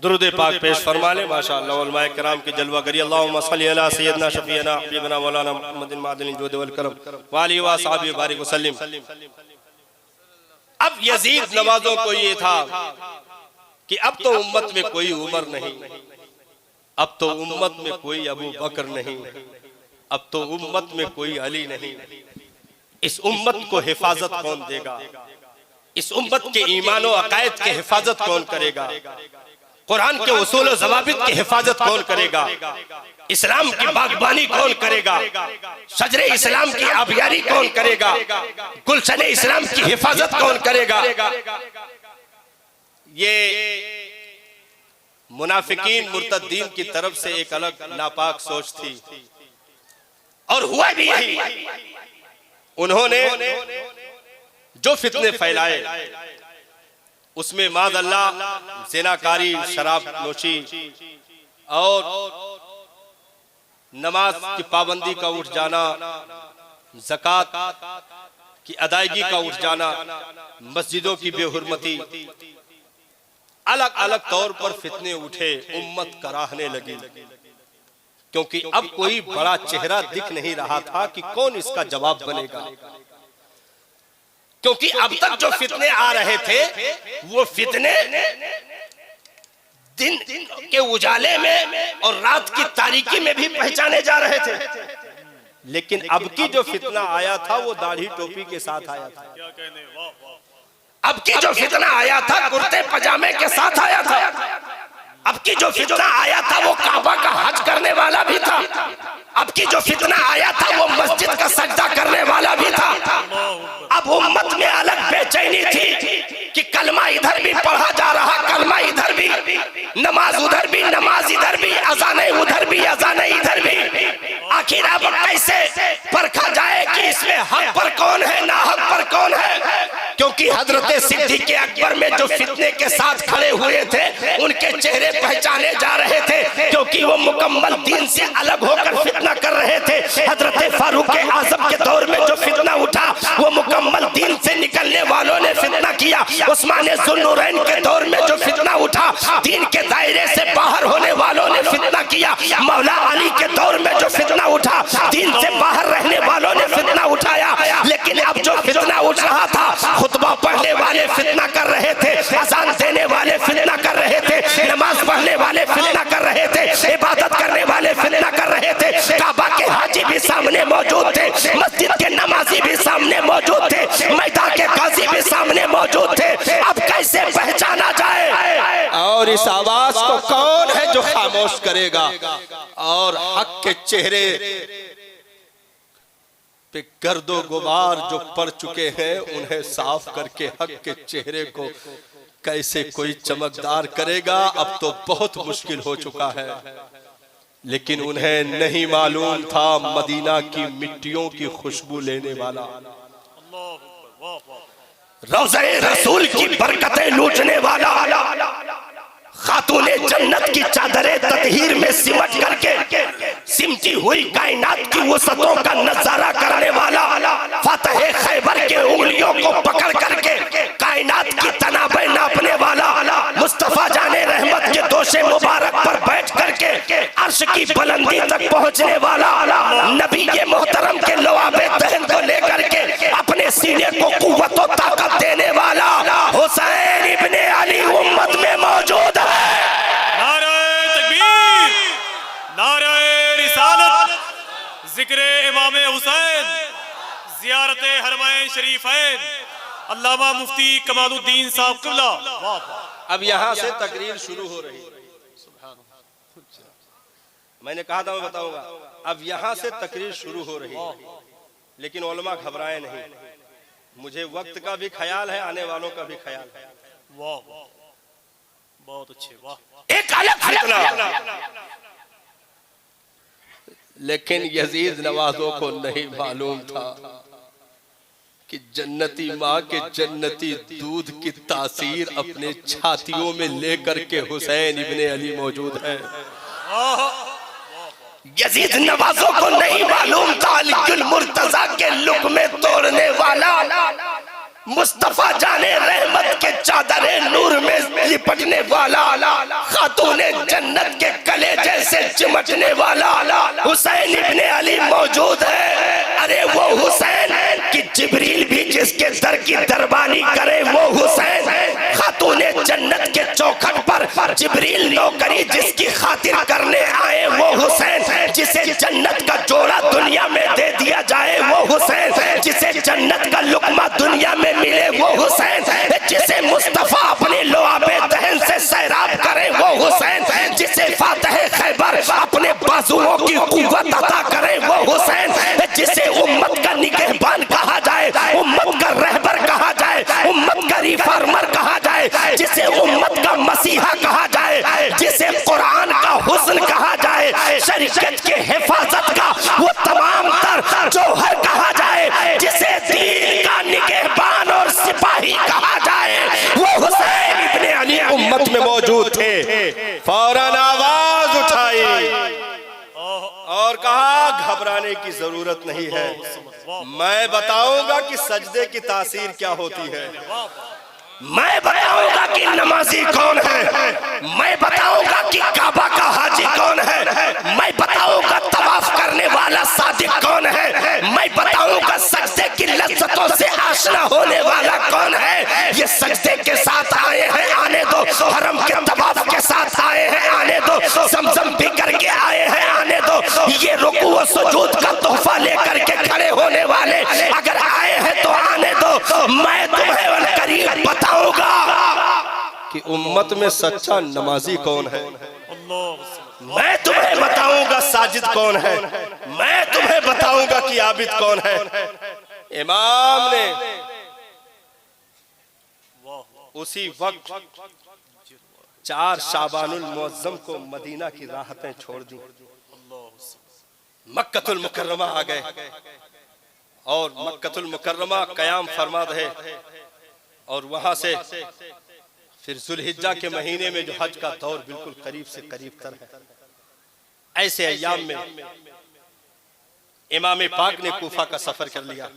दुरूद पाक पेश फरमा ले माशाअल्लाह। उलमाए किराम की जलवागरी। अल्लाहुम्मा सल्ली अला सय्यदना शफीना हबीबना मौलाना मुहम्मदिन मादिनिल जुद वल करम व आलिहि व असहाबी बारिक वसल्लम। अब यजीद नवाजों को ये था कि अब तो उम्मत में कोई उमर नहीं, अब तो उम्मत में कोई अबू बकर नहीं, अब तो उम्मत में कोई अली नहीं। इस उम्मत को हिफाजत कौन देगा? इस उम्मत के ईमान और अकायद की हिफाजत कौन करेगा? कुरान के उसूल और ज़वाबित की हिफाजत कौन करेगा? इस्लाम की बागबानी कौन करेगा? शजरे इस्लाम की आबियारी कौन करेगा? गुलशन इस्लाम की हिफाजत कौन करेगा? ये मुनाफिकीन मुर्तद्दीन की तरफ से एक अलग नापाक सोच थी और हुआ भी यही। उन्होंने जो फितने फैलाए उसमें माज़अल्लाह ज़िनाकारी, शराब नोशी और नमाज की पाबंदी का उठ जाना, ज़कात की अदायगी का उठ जाना, मस्जिदों की बेहुरमती, अलग अलग तौर पर फितने उठे। उम्मत कराहने लगी क्योंकि अब कोई बड़ा चेहरा दिख नहीं रहा था कि कौन इसका जवाब बनेगा। क्योंकि अब तक जो फितने आ रहे थे वो फितने दिन के उजाले में और रात की तारीकी में भी पहचाने जा रहे थे, लेकिन अब की जो फितना आया था वो दाढ़ी टोपी के साथ आया था। अब की जो फितना आया था कुर्ते पजामे के साथ आया था। अब की जो फितना आया था वो काबा का हज करने वाला भी था। अब की जो फितना आया था वो मस्जिद का सजदा करने वाला भी था। अब उम्मत में अलग बेचैनी थी कि कलमा इधर भी पढ़ा जा रहा, कलमा इधर भी, नमाज उधर भी, नमाज इधर भी, अज़ाने उधर भी, अज़ाने इधर भी। आखिर अब कैसे परखा जाए कि इसमें हक पर कौन है, ना हक पर कौन है? क्योंकि हजरत सिद्दीक़ अकबर में जो फितने के साथ खड़े हुए थे उनके चेहरे पहचाने जा रहे थे, क्योंकि वो मुकम्मल दीन से अलग होकर फितना कर रहे थे। हजरत फारूक आज़म के दौर में जो फितना उठा वो मुकम्मल दीन से निकलने वालों ने फितना किया। उस्मान ज़ुन्नुरैन के दौर में जो फितना उठा दीन के दायरे से बाहर होने वालों ने फितना किया। मौला अली के दौर में जो फितना उठा दीन से बाहर रहने वालों ने फितना उठाया। लेकिन अब जो फितना उठ रहा था, खुतबा पढ़ने वाले फितना कर रहे थे, अज़ान देने वाले फितना कर रहे थे, नमाज पढ़ने वाले फितना कर रहे थे, इबादत करने वाले फितना कर रहे थे। काबा के हाजी भी सामने मौजूद थे, मस्जिद के नमाजी भी सामने मौजूद थे, मैदान के काजी भी सामने मौजूद थे। अब कैसे पहचाना जाए? और इस आवाज को कौन है जो खामोश करेगा? और हक के चेहरे पे गर्दो गुबार जो पड़ चुके हैं उन्हें साफ करके हक के चेहरे को कैसे कोई चमकदार करेगा? अब तो बहुत मुश्किल हो चुका है। लेकिन उन्हें नहीं मालूम था मदीना की मिट्टियों की खुशबू लेने वाला, रोज़े रसूल की बरकतें लूटने वाला, खातूने जन्नत की चादरें ततहीर में सिमट करके सिमटी हुई कायनात की वसतों का नजारा करने वाला, फतेह खैबर के उंगलियों को पकड़ करके कायनात की तनाबें नापने वाला, मुस्तफा जाने रहमत के दोषे मुबारक पर बैठ करके अर्श की बुलंदी तक पहुंचने वाला, नबी के मोहतरम के लवाबे दहन को लेकर के अपने सीने को कुव्वत और ताकत देने वाला हुसैन इब्ने अली उम्मत में मौजूद है। जिक्रे इमाम हुसैन, ज़ियारते हरमैन शरीफैन, अल्लामा मुफ्ती कमालुद्दीन साहब क़िबला। अब यहाँ से तकरीर शुरू हो रही है। मैंने कहा था मैं बताऊंगा। अब यहाँ से तकरीर शुरू हो रही है, लेकिन उलमा घबराए नहीं। मुझे वक्त का भी ख्याल है, आने वालों का भी ख्याल है। वाह, बहुत अच्छे, वाह। एक अलग फितना, लेकिन यजीद नवाजों को नहीं मालूम था कि जन्नती माँ के जन्नती दूध की तासीर अपने छातियों में लेकर के हुसैन इब्ने अली मौजूद है। यजीद नवाजों को नहीं मालूम था अलीउल मुर्तजा के लुक में तोड़ने वाला मुस्तफा जाने रहमत के चादरे नूर में लिपटने वाला, खातूने जन्नत के कलेजे से चिमटने वाला हुसैन इब्ने अली मौजूद है। अरे वो हुसैन कि जिब्रील भी जिसके दर की दरबानी करे, वो हुसैन खातूने जन्नत के चौखट पर जिब्रील नौकरी जिसकी खातिर करने आए, वो हुसैन जिसे जन्नत का जोड़ा दुनिया में दे दिया जाए, वो हुसैन जिसे जन्नत का लुकमा दुनिया में मिले, वो हुसैन जिसे मुस्तफा अपने लोआबे दहन से सैराब करे, वो हुसैन जिसे फातह खैबर अपने बाजुओं की कुव्वत अता करे, वो हुसैन जिसे उम्मत का निगहबान कहा जाए, उम्मत का रहबर कहा जाए, उम्मत का रिफॉर्मर कहा जाए, जिसे उम्मत का मसीहा कहा जाए, जिसे कुरान का हुस्न कहा जाए, शरीयत के हिफाजत का वो तमाम तर जौहर कहा जाए, जिसे दीन का निगहबान और सिपाही कहा जाए, वो हुसैन इब्ने अली उम्मत में मौजूद थे। फौरन आवाज उठाई और कहा घबराने की जरूरत नहीं है, मैं बताऊंगा कि सजदे की तासीर क्या होती है, मैं बताऊंगा कि नमाजी कौन है, मैं बताऊंगा कि काबा का हाजी कौन है, मैं बताऊंगा तवाफ करने वाला सादिक कौन है, मैं बताऊंगा सजदे की लज्जतों से आशना होने वाला कौन है। ये सजदे के साथ आए हैं, आने दो, हरम के तवाफ के साथ आए हैं, आने दो, ज़मज़म पी करके आए हैं, आने दो, ये रुकू व सुजूद का तोहफा लेकर के खड़े होने वाले अगर आए हैं तो आने दो। मैं तुम्हें करीब बताऊंगा कि उम्मत में सच्चा नमाजी कौन है, मैं तुम्हें बताऊंगा साजिद कौन है, मैं तुम्हें बताऊंगा कि आबिद कौन है। इमाम ने उसी वक्त 4 शाबानुल मुअज्जम को मदीना की राहतें छोड़ दी, मक्कतुल मुकर्रमा आ गए और मक्कतुल मुकर्रमा कयाम फरमा रहे और वहां से फिर जुल्हिज्जा के महीने में जो हज का दौर बिल्कुल करीब से करीब तर है, ऐसे अय्याम में इमाम पाक ने कूफा का सफर कर लिया।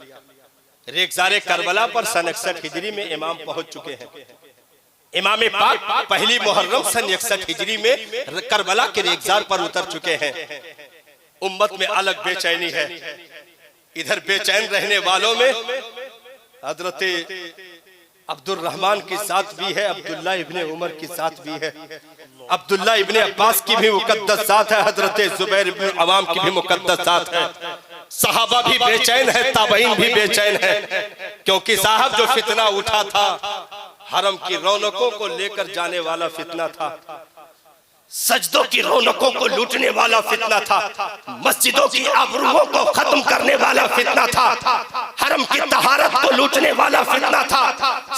रेगज़ारे करबला पर सन 61 हिजरी में इमाम पहुंच चुके हैं। इमाम पाक पहली मुहर्रम सन 61 हिजरी में करबला के रेगज़ार पर उतर चुके हैं। उम्मत में अलग बेचैनी है, इधर बेचैन रहने वालों में हजरत अब्दुल रहमान की जात भी है, अब्दुल्ला इब्ने उमर की जात भी है, अब्दुल्ला इब्ने अब्बास की भी मुकद्दस जात है, हजरत जुबैर इब्ने अवाम की भी मुकद्दस जात है। सहाबा भी बेचैन है, ताबईन भी बेचैन है, क्योंकि साहब जो फितना उठा था हरम की रौनकों को लेकर जाने वाला फितना था, सजदों की रौनकों को लूटने वाला फितना था, मस्जिदों की आबरूओं को खत्म करने वाला फितना था, हरम की तहारत को लूटने वाला फितना था,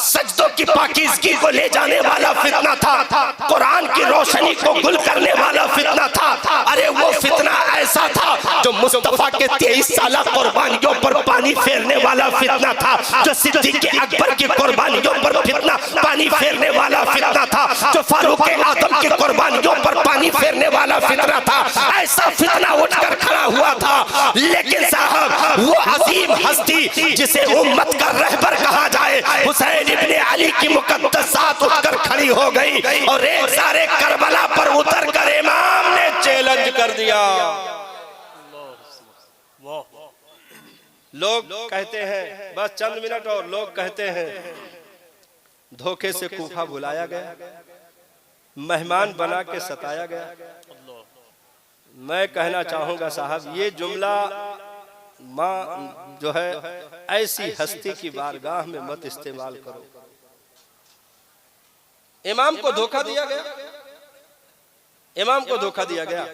सजदों की पाकीज़गी को ले जाने वाला फितना था, कुरान की रोशनी को गुल करने वाला फितना था। अरे वो फितना ऐसा था जो मुस्तफा के 23 साला कुर्बानियों पर पानी फेरने वाला फितना था, जो सिद्दीक़ अकबर की कुर्बानियों पर फितना पानी फेरने वाला फितना था, जो फारूक आज़म की कुर्बानियों पर पानी फेरने वाला फितना था। ऐसा फितना उठकर खड़ा हुआ था, लेकिन साहब वो अजीम हस्ती जिसे उम्मत का रहबर कहा जाए, हुसैन इब्ने अली की मुकद्दस जात उठकर खड़ी हो गई और एक सारे करबला पर उतर कर इमाम ने चैलेंज कर दिया। लोग कहते हैं बस चंद मिनट और, लोग कहते हैं धोखे से कूफा बुलाया गया, मेहमान बना के सताया गया। मैं कहना चाहूंगा साहब ये जुमला माँ जो है ऐसी हस्ती की बारगाह में मत इस्तेमाल करो। इमाम को धोखा दिया गया, इमाम को धोखा दिया गया,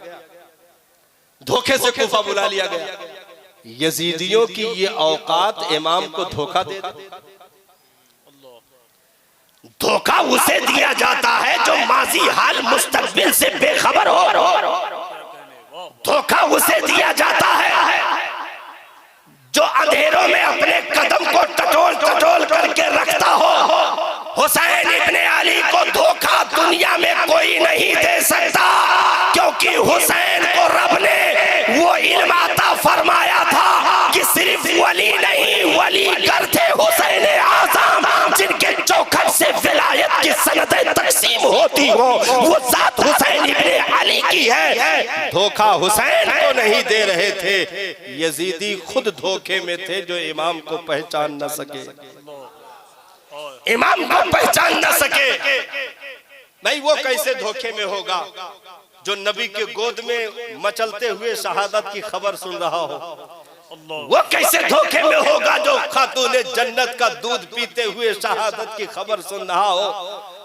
धोखे से कूफा बुला लिया गया। यजीदियों की ये औकात इमाम को धोखा देता। धोखा उसे दिया जाता है जो माजी हाल मुस्तकबिल से बेखबर हो। धोखा उसे दिया जाता है जो अंधेरों में अपने कदम को टटोल टटोल करके रखता हो। हुसैन इब्ने अली को धोखा दुनिया में कोई नहीं दे सकता, क्योंकि हुसैन को रब ने वो इल्म अता फरमाया था कि सिर्फ वली नहीं वली करते हुसैन आज़म। आयत की सनदें तकसीम होती हो वो जात हुसैन इब्ने अली की है। धोखा हुसैन को नहीं दे रहे थे, यजीदी खुद धोखे में थे जो इमाम को पहचान न सके, इमाम को पहचान न सके। नहीं, वो कैसे धोखे में होगा जो नबी के गोद में मचलते हुए शहादत की खबर सुन रहा हो। वो कैसे धोखे में होगा जो खातूने जन्नत का दूध पीते हुए शहादत की खबर सुन रहा हो,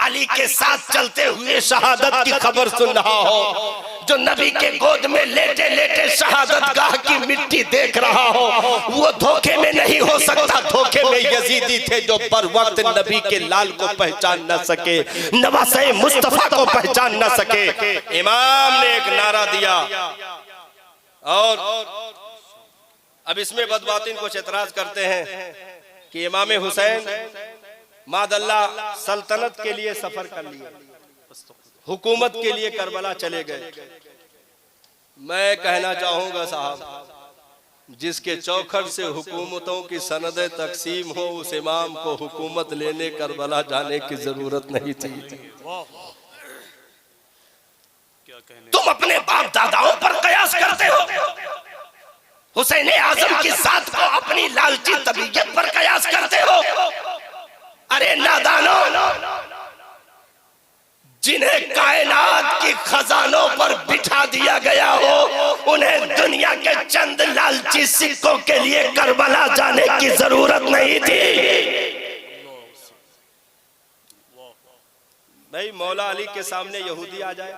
अली के साथ चलते हुए शहादत की खबर सुन रहा हो, जो नबी के गोद में लेटे लेटे शहादत गाह की मिट्टी देख रहा हो। वो धोखे में नहीं हो सकता। धोखे में यजीदी थे जो पर वक्त नबी के लाल को पहचान न सके, नवासे मुस्तफा को पहचान न सके। इमाम ने एक नारा दिया और अब इसमें बदबातिन कुछ एतराज करते हैं कि इमाम हुसैन मादल्ला सल्तनत के लिए सफर कर लिया, हुकूमत के लिए करबला चले गए। मैं कहना चाहूंगा साहब, जिसके चौखट से हुकूमतों की सनदें तकसीम हो उस इमाम को हुकूमत लेने करबला जाने की जरूरत नहीं थी। तुम अपने बाप दादाओं पर कयास करते हो, हुसैन आजम की जात को अपनी लालची तबीयत पर कयास करते हो। अरे नादानो, जिन्हें कायनात की खजानों पर बिठा दिया गया हो उन्हें दुनिया के चंद लालची सिक्कों के लिए करबला जाने की जरूरत नहीं थी। भाई मौला अली के सामने यहूदी आ जाए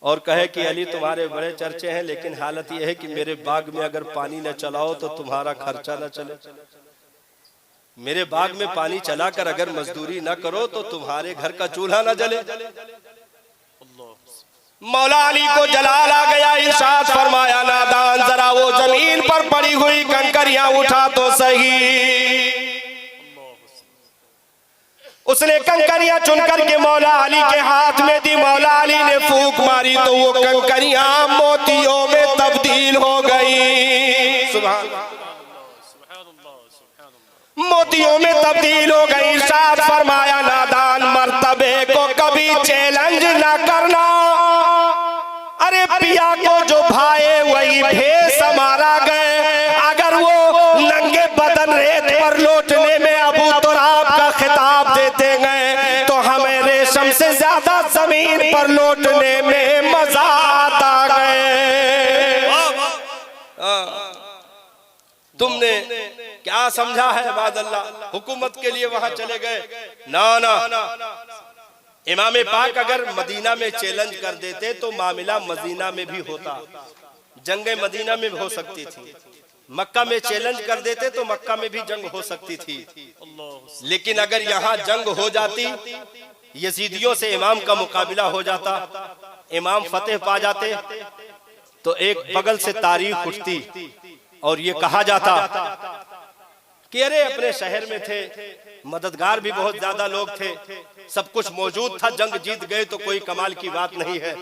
और कहे कि अली तुम्हारे बड़े चर्चे हैं, लेकिन हालत यह है कि मेरे बाग में अगर पानी न चलाओ तो तुम्हारा खर्चा न चले, मेरे बाग में पानी चलाकर अगर मजदूरी न करो तो तुम्हारे घर का चूल्हा न जले। मौला अली को जलाल आ गया, इरशाद फरमाया नादान जरा वो जमीन पर पड़ी हुई कंकरियां उठा तो सही। उसने कंकरियां चुनकर के मौला अली के हाथ में दी। मौला अली ने फूंक मारी तो वो कंकरियां मोतियों में तब्दील हो गई। सुभान अल्लाह, मोतियों में तब्दील हो गई। साथ फरमाया नादान मर्तबे को कभी चैलेंज ना करना, अरे पिया को जो भाए वही भेष मारा गए। अगर वो नंगे बदन रेत पर लौटने में अबू तुराब का खिताब देते गए तो हमें रेशम से ज्यादा जमीन पर लौटने में मजा आता गए। तुमने क्या समझा है बादल्ला, हुकूमत के लिए वहां चले गए? ना ना, इमाम पाक अगर मदीना में चैलेंज कर देते तो मामला मदीना में भी होता, जंग मदीना में हो सकती थी। मक्का में चैलेंज कर देते तो मक्का में भी जंग हो सकती थी। लेकिन अगर यहाँ जंग हो जाती, यजीदियों से इमाम का मुकाबला हो जाता, इमाम फतेह पा जाते तो एक बगल से तारीख उठती और ये कहा जाता कि अरे अपने शहर में थे, मददगार भी बहुत ज्यादा लोग थे, सब कुछ मौजूद था, जंग जीत गए तो कोई कमाल की बात नहीं है।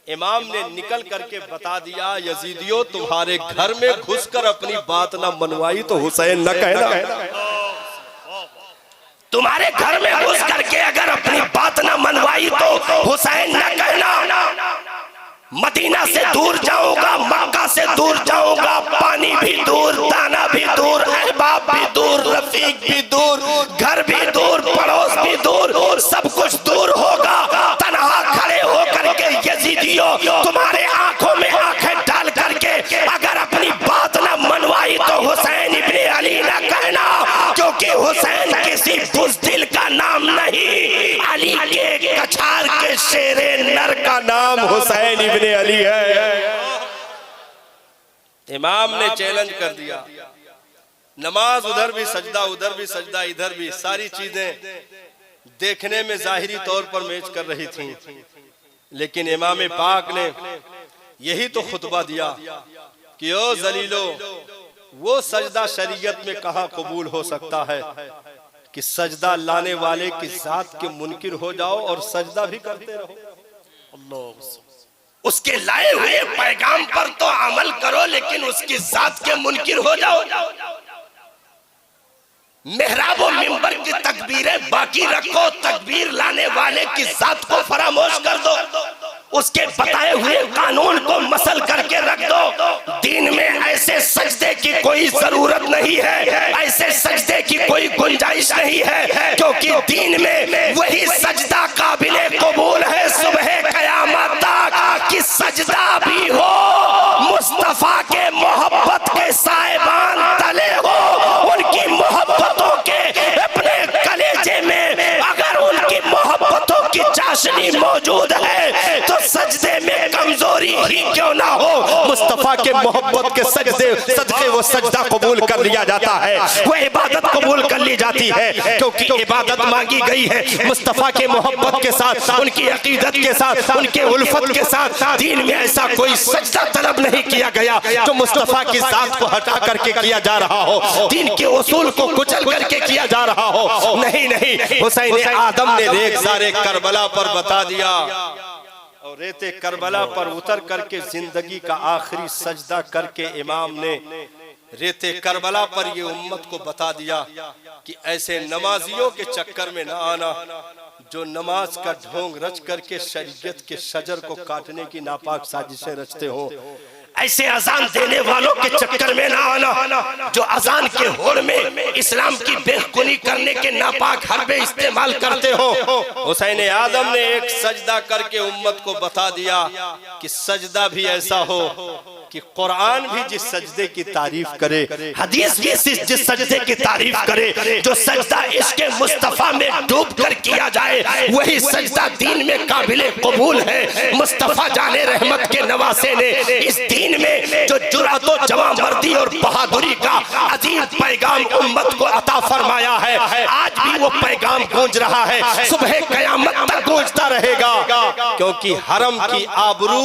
इमाम ने निकल करके बता दिया यजीदियों तुम्हारे घर में घुसकर अपनी बात ना मनवाई तो हुसैन न कहना, तुम्हारे घर में घुस करके अगर अपनी बात ना मनवाई तो हुसैन न कहना। मदीना से दूर जाऊंगा, मक्का से दूर जाऊंगा, पानी भी दूर, दाना भी दूर, अहबाब भी दूर, रफीक भी दूर, घर भी दूर, पड़ोस भी दूर, सब कुछ दूर होगा। तन्हा खड़े होकर के यजीदियों तुम्हारे आंखों में आंखें डाल करके अगर अपनी बात न मनवाई तो हुसैन इब्ने अली न कहना, क्योंकि हुसैन किसी बुज़दिल का नाम नहीं, अली के कछार के शेरे नर का नाम हुसैन इब्ने अली है। इमाम ने चैलेंज कर दिया, नमाज उधर भी सजदा, उधर भी सजदा, इधर भी, सारी चीजें देखने में जाहिरी तौर पर मैच कर रही थीं, लेकिन इमाम पाक ने यही तो खुतबा दिया कि ओ जलीलो, वो सजदा शरीयत में कहाँ कबूल हो सकता है कि सजदा लाने वाले की जात के मुनकिर हो जाओ और सजदा भी करते रहो। अल्लाह, उसके लाए हुए पैगाम पर तो अमल करो लेकिन उसकी जात के मुनकिर हो जाओ। मेहराब व मिंबर की तकबीरें बाकी रखो, तकबीर लाने वाले की जात को फरामोश कर दो, उसके बताए हुए कानून को मसल करके रख दो। दीन में ऐसे सजदे की कोई जरूरत नहीं है, ऐसे सजदे की कोई गुंजाइश नहीं है, क्योंकि दीन में वही सजदा काबिले कबूल है सुबह कयामत तक कि सजदा भी हो मुस्तफा के मोहब्बत के साहिबान तले हो, उनकी मोहब्बतों के अपने कलेजे में अगर उनकी मोहब्बतों की चाशनी मौजूद है तो सजदे में कमजोरी ही क्यों ना हो, मुस्तफा के मोहब्बत के सजदे वो सजदा कबूल कर लिया जाता है, वो इबादत कबूल कर ली जाती है, क्योंकि इबादत मांगी गई है मुस्तफा के मोहब्बत के साथ, उनकी अकीदत के साथ, उनके उल्फत के साथ। दीन में ऐसा कोई सजदा तलब नहीं किया गया जो मुस्तफा की जात को हटा करके किया जा रहा हो, दीन के उसूल को कुचल करके किया जा रहा हो। नहीं नहीं, हुसैन आदम ने रेख़-ज़ारे करबला पर बता दिया और रेते करबला पर उतर करके जिंदगी का आखिरी सजदा करके इमाम ने रेते करबला पर ये उम्मत को बता दिया कि ऐसे नमाजियों के चक्कर में ना आना जो नमाज का ढोंग रच करके शरीयत के शजर को काटने की नापाक साजिशें रचते हो, ऐसे अजान देने वालों के चक्कर में ना आना जो अजान के होड़ में इस्लाम की बेखुनी करने के नापाक हरबे इस्तेमाल करते हो। हुसैन आदम ने एक सजदा करके उम्मत को बता दिया कि सजदा भी ऐसा हो कि कुरान भी जिस सजदे की तारीफ करे, हदीस भी जिस सजदे की तारीफ करे, जो सजदा इश्क़े मुस्तफा में डूब कर किया जाए वही सजदा दीन में काबिले कबूल है। मुस्तफा जाने रहमत के नवासे ने इस दीन में जो जुर्अत व जवामर्दी और बहादुरी का अजीम पैगाम उम्मत को अता फरमाया है, आज भी वो पैगाम गूंज रहा है, सुबह कयामत तक गूंजता रहेगा, क्योंकि हरम की आबरू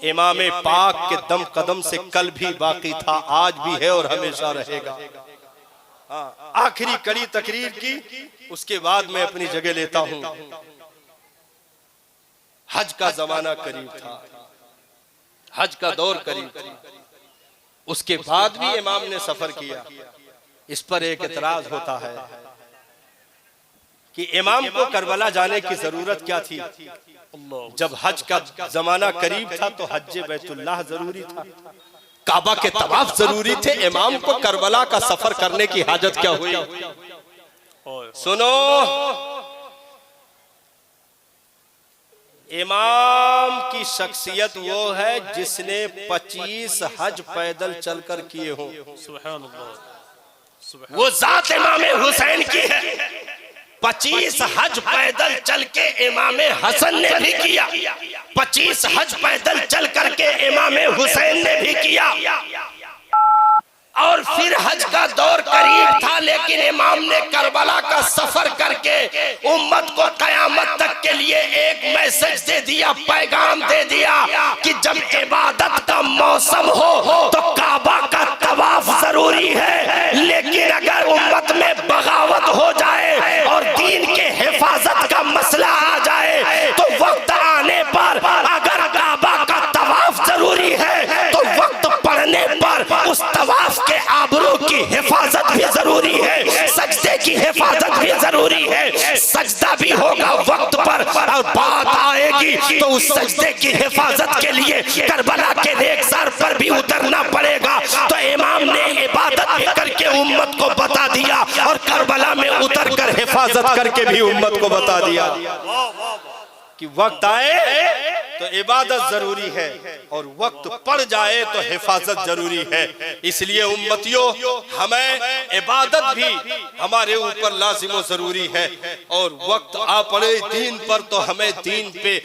इमाम पाक के दम कदम से कल भी बाकी था, आज भी है और हमेशा रहेगा। आखिरी कड़ी तकरीर की, उसके बाद मैं अपनी जगह लेता हूं। हज का जमाना करीब था, हज का दौर करीब था, उसके बाद भी इमाम ने सफर किया। इस पर एक एतराज होता है कि इमाम को करबला जाने की जरूरत क्या थी? जब हज का जमाना करीब था तो हज बैतुल्लाह जरूरी था, काबा के तवाफ जरूरी थे, इमाम को करबला का सफर करने की हाजत क्या हुई? सुनो, इमाम की शख्सियत वो है जिसने 25 हज पैदल चलकर किए हों। वो जात इमाम हुसैन की है। 25 हज पैदल चल के इमाम हसन ने भी किया, 25 हज पैदल चल करके इमाम हुसैन ने भी किया। और फिर हज का दौर करीब था, लेकिन इमाम ने करबला का सफर करके उम्मत को कयामत तक के लिए एक मैसेज दे दिया, पैगाम दे दिया कि जब इबादत का मौसम हो तो काबा का तवाफ जरूरी है, लेकिन अगर उम्मत में बगावत हो जाए और दीन के हिफाजत का मसला आ जाए तो वक्त आने पर अगर काबा का तवाफ जरूरी है तो वक्त पड़ने पर उस तवाफ के आबरू की हिफाजत भी जरूरी है, सजदे की हिफाजत भी जरूरी है, सजदा भी होगा वक्त पर और बात आएगी तो उस सजदे की हिफाजत के लिए करबला के रेख़-ज़ार पर भी उतरना पड़ेगा। तो इमाम ने इबादत करके उम्मत को बता दिया और करबला में उतर कर हिफाजत करके भी उम्मत को बता दिया कि वक्त आए तो इबादत जरूरी है और वक्त पड़ जाए तो हिफाजत जरूरी है। इसलिए उम्मतियों, हमें इबादत भी हमारे ऊपर लाजिम व जरूरी है और वक्त आ पड़े दीन पर तो हमें दीन पे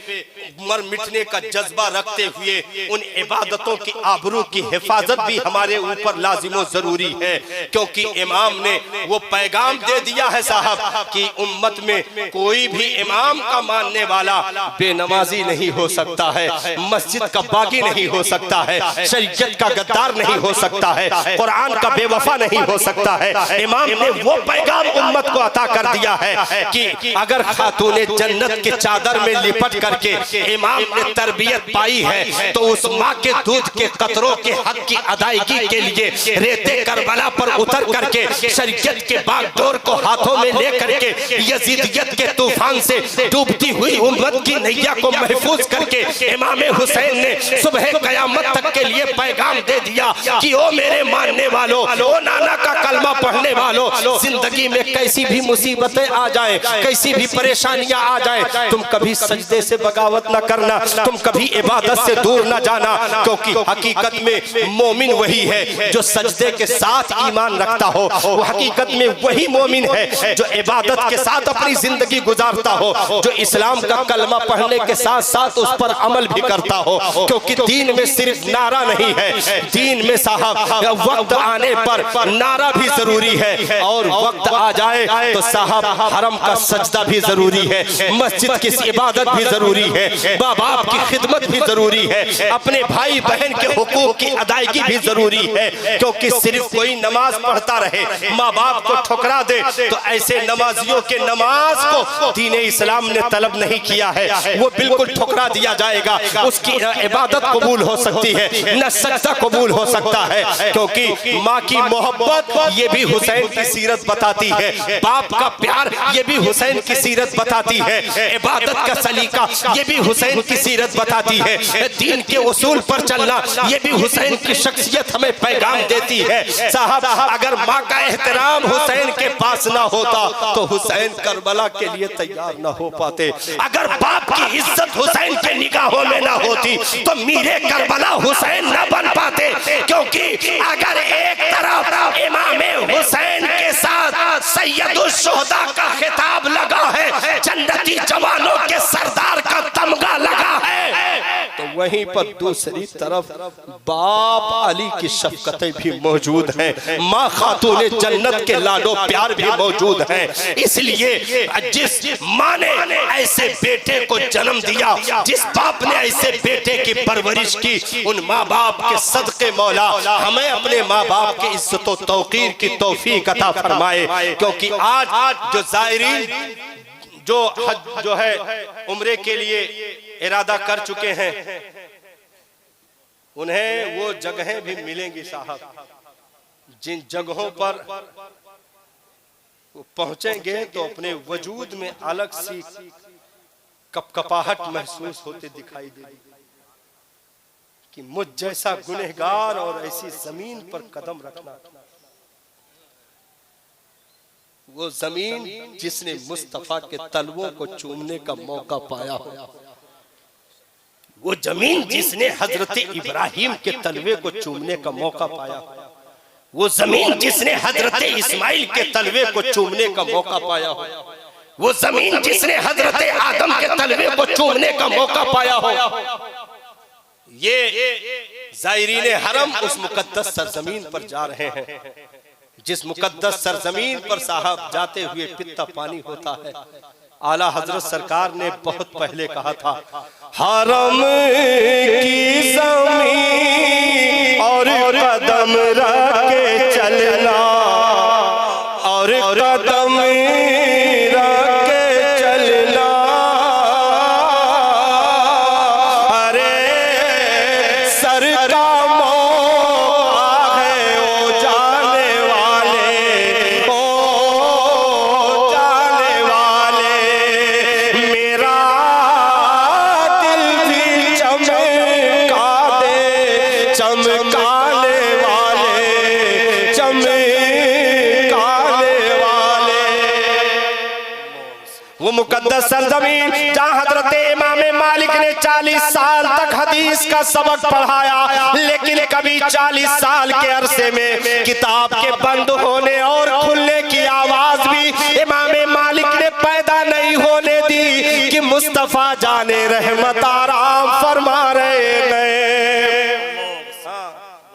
मर मिटने का जज्बा रखते हुए उन इबादतों की आबरू की हिफाजत भी हमारे ऊपर लाजिम व जरूरी है, क्योंकि इमाम ने वो पैगाम दे दिया है साहब कि उम्मत में कोई भी इमाम का मानने वाला बेनमाजी नहीं हो सकता है, मस्जिद का बागी नहीं हो सकता है, शरीयत का गद्दार नहीं हो सकता है, कुरान का बेवफा नहीं हो सकता है। इमाम ने वो पैगाम उम्मत को अता कर दिया है कि अगर खातूने जन्नत के चादर में लिपट करके इमाम ने तरबियत पाई है तो उस माँ के दूध के कतरों के हक की अदायगी के लिए रेते करबला पर उतर करके शरीयत के बागडोर को हाथों में ले करके यजीदियत के तूफान से डूबती हुई उम्मत की नैया को महफूज करके इमाम हुसैन ने सुबह कयामत तक के लिए पैगाम दे दिया कि ओ मेरे मानने वालों, ओ नाना का कलमा पढ़ने वालों, जिंदगी में कैसी भी मुसीबतें आ जाए, कैसी भी परेशानियां आ जाए, तुम कभी सजदे से बगावत न करना, तुम कभी इबादत से दूर न जाना, क्योंकि हकीकत में मोमिन वही है जो सजदे के साथ ईमान रखता हो। वो हकीकत में वही मोमिन है जो इबादत के साथ अपनी जिंदगी गुजारता हो, जो इस्लाम का कलमा पढ़ने के साथ साथ उस पर अमल भी करता हो। क्योंकि दीन में सिर्फ नारा नहीं है, दीन में साहब वक्त आने पर नारा भी जरूरी है और वक्त आ जाए तो साहब हरम का सजदा भी जरूरी है, मस्जिद की इबादत भी जरूरी है, माँ बाप की खिदमत भी जरूरी है, अपने भाई बहन के हुकूक की अदायगी भी जरूरी है। क्योंकि सिर्फ कोई नमाज पढ़ता रहे, माँ बाप को ठुकरा दे, तो ऐसे नमाजियों के नमाज को दीन इस्लाम ने तलब नहीं किया है, वो बिल्कुल ठुकरा दिया जाएगा। उसकी इबादत कबूल हो सकती है, न सजदा कबूल हो सकता है। क्योंकि माँ की मोहब्बत ये भी हुसैन की सीरत बताती है, बाप का प्यार ये भी हुसैन की सीरत बताती है, इबादत का सलीका ये भी हुसैन की सीरत बताती है, दीन के उसूल पर चलना ये भी हुसैन की शख्सियत हमें पैगाम देती है। साहब अगर माँ का एहतराम हुसैन के पास ना होता तो हुसैन करबला के लिए तैयार ना हो पाते, अगर बाप की इज्जत हुसैन के निगाहों में ना होती तो मीरे करबला हुसैन ना बन पाते। क्योंकि अगर एक तरफ इमाम हुसैन के साथ सैयदुल शुहदा का खिताब लगा है, जन्नती जवानों के सरदार का तमगा लगा है, तो वहीं पर दूसरी तरफ बाप अली की शफकतें भी मौजूद हैं, माँ खातून जन्नत के लाडो प्यार भी मौजूद हैं। इसलिए जिस माँ ने ऐसे बेटे को जन्म दिया, जिस बाप ने ऐसे बेटे की परवरिश की, उन माँ बाप के सदके मौला हमें अपने माँ बाप की इज्जत व तौकीर की तौफीक अता फरमाए। क्योंकि आज जो ज़ायरीन जो है उम्रे के लिए इरादा कर चुके हैं, उन्हें वो जगहें भी मिलेंगी साहब, जिन जगहों पर वो पहुंचेंगे तो अपने वजूद में अलग सी कपकपाहट महसूस होते दिखाई देगी कि मुझ जैसा गुनहगार और ऐसी जमीन पर कदम रखना, वो जमीन जिसने मुस्तफा के तलवों को चूमने का मौका पाया हो, वो जमीन जिसने हजरत इब्राहिम के तलवे को चूमने का मौका पाया, वो जमीन जिसने हजरत इस्माइल के तलवे को चूमने का मौका पाया हो, वो जमीन जिसने हजरत आदम के तलवे को चूमने का मौका पाया हो, ये ज़ायरीन हरम उस मुकद्दस सरजमीन पर जा रहे हैं, जिस मुकद्दस सरजमीन पर साहब जाते हुए पित्ता पानी होता है। आला हजरत सरकार ने बहुत पहले कहा था, हरम की ज़मीन और कदम रख के चलना, और कदम रख के चलना, अरे सर का मौका है ओ जाने वाले, ओ जाने वाले, मेरा दिल भी चमका दे, चमकाने वाले, चमकाने वाले। वो मुकद्दस सरजमीन जहाँ हजरत इमाम मालिक ने 40 साल तक हदीस का सबक पढ़ाया, लेकिन कभी 40 साल के अरसे में किताब के बंद होने और खुलने की आवाज भी इमाम मालिक ने पैदा नहीं होने दी कि मुस्तफा जाने रहमत आराम फरमा रहे गए।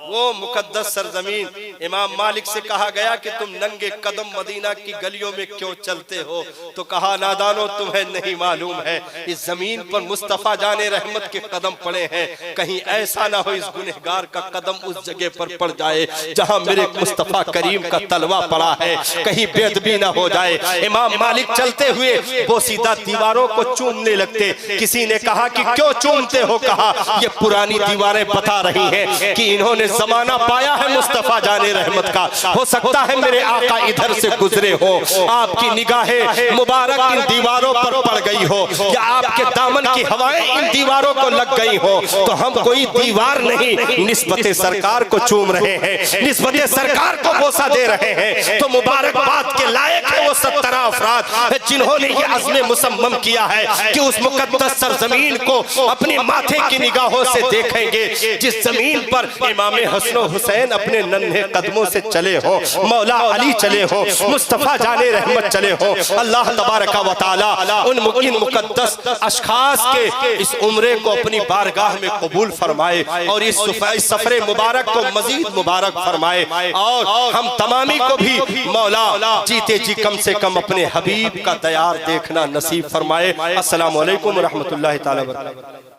वो मुकद्दस सरजमीन इमाम मालिक से कहा गया कि तुम नंगे कदम मदीना की गलियों में क्यों चलते हो? तो कहा, नादानो तुम्हें नहीं मालूम है इस जमीन पर मुस्तफा जाने रहमत के कदम पड़े हैं, कहीं ऐसा ना हो इस गुनहगार का कदम उस जगह पर पड़ जाए जहां मेरे मुस्तफा करीम का तलवा पड़ा है, कहीं बेअदबी ना हो जाए। इमाम मालिक चलते हुए बोसीदा दीवारों को चूमने लगते। किसी ने कहा कि क्यों चूमते हो? कहा, ये पुरानी दीवारें बता रही हैं कि इन्होंने जमाना पाया है मुस्तफा जाने रहमत का, हो सकता है मेरे आका इधर से गुजरे हो, आपकी निगाहें मुबारक इन दीवारों पर पड़ गई हो या आपके दामन की हवाएं इन दीवारों को लग गई हो, तो हम कोई दीवार नहीं, निस्बत सरकार को चूम रहे हैं, निस्बत सरकार को बोसा दे रहे हैं। तो मुबारकबाद के लायक है वो 17 अफराद जिन्होंने ये अज़्म मुसम्मम किया है कि उस मुकद्दस सरजमीन को अपनी माथे की निगाहों से देखेंगे जिस जमीन पर इमाम हसन हुसैन अपने नन्हे कदमों से चले हो, मौला अली चले हो, मुस्तफा जाने रहमत चले हो। अल्लाह तबारक व तआला उन मुकद्दस अशखास के इस उम्रे को अपनी बारगाह में कबूल फरमाए और इस सफरे मुबारक को मजीद मुबारक फरमाए और हम तमामी को भी मौला जीते जी कम से कम अपने हबीब का तैयार देखना नसीब फरमाए। अस्सलामु अलैकुम व रहमतुल्लाहि तआला व बरकातहू।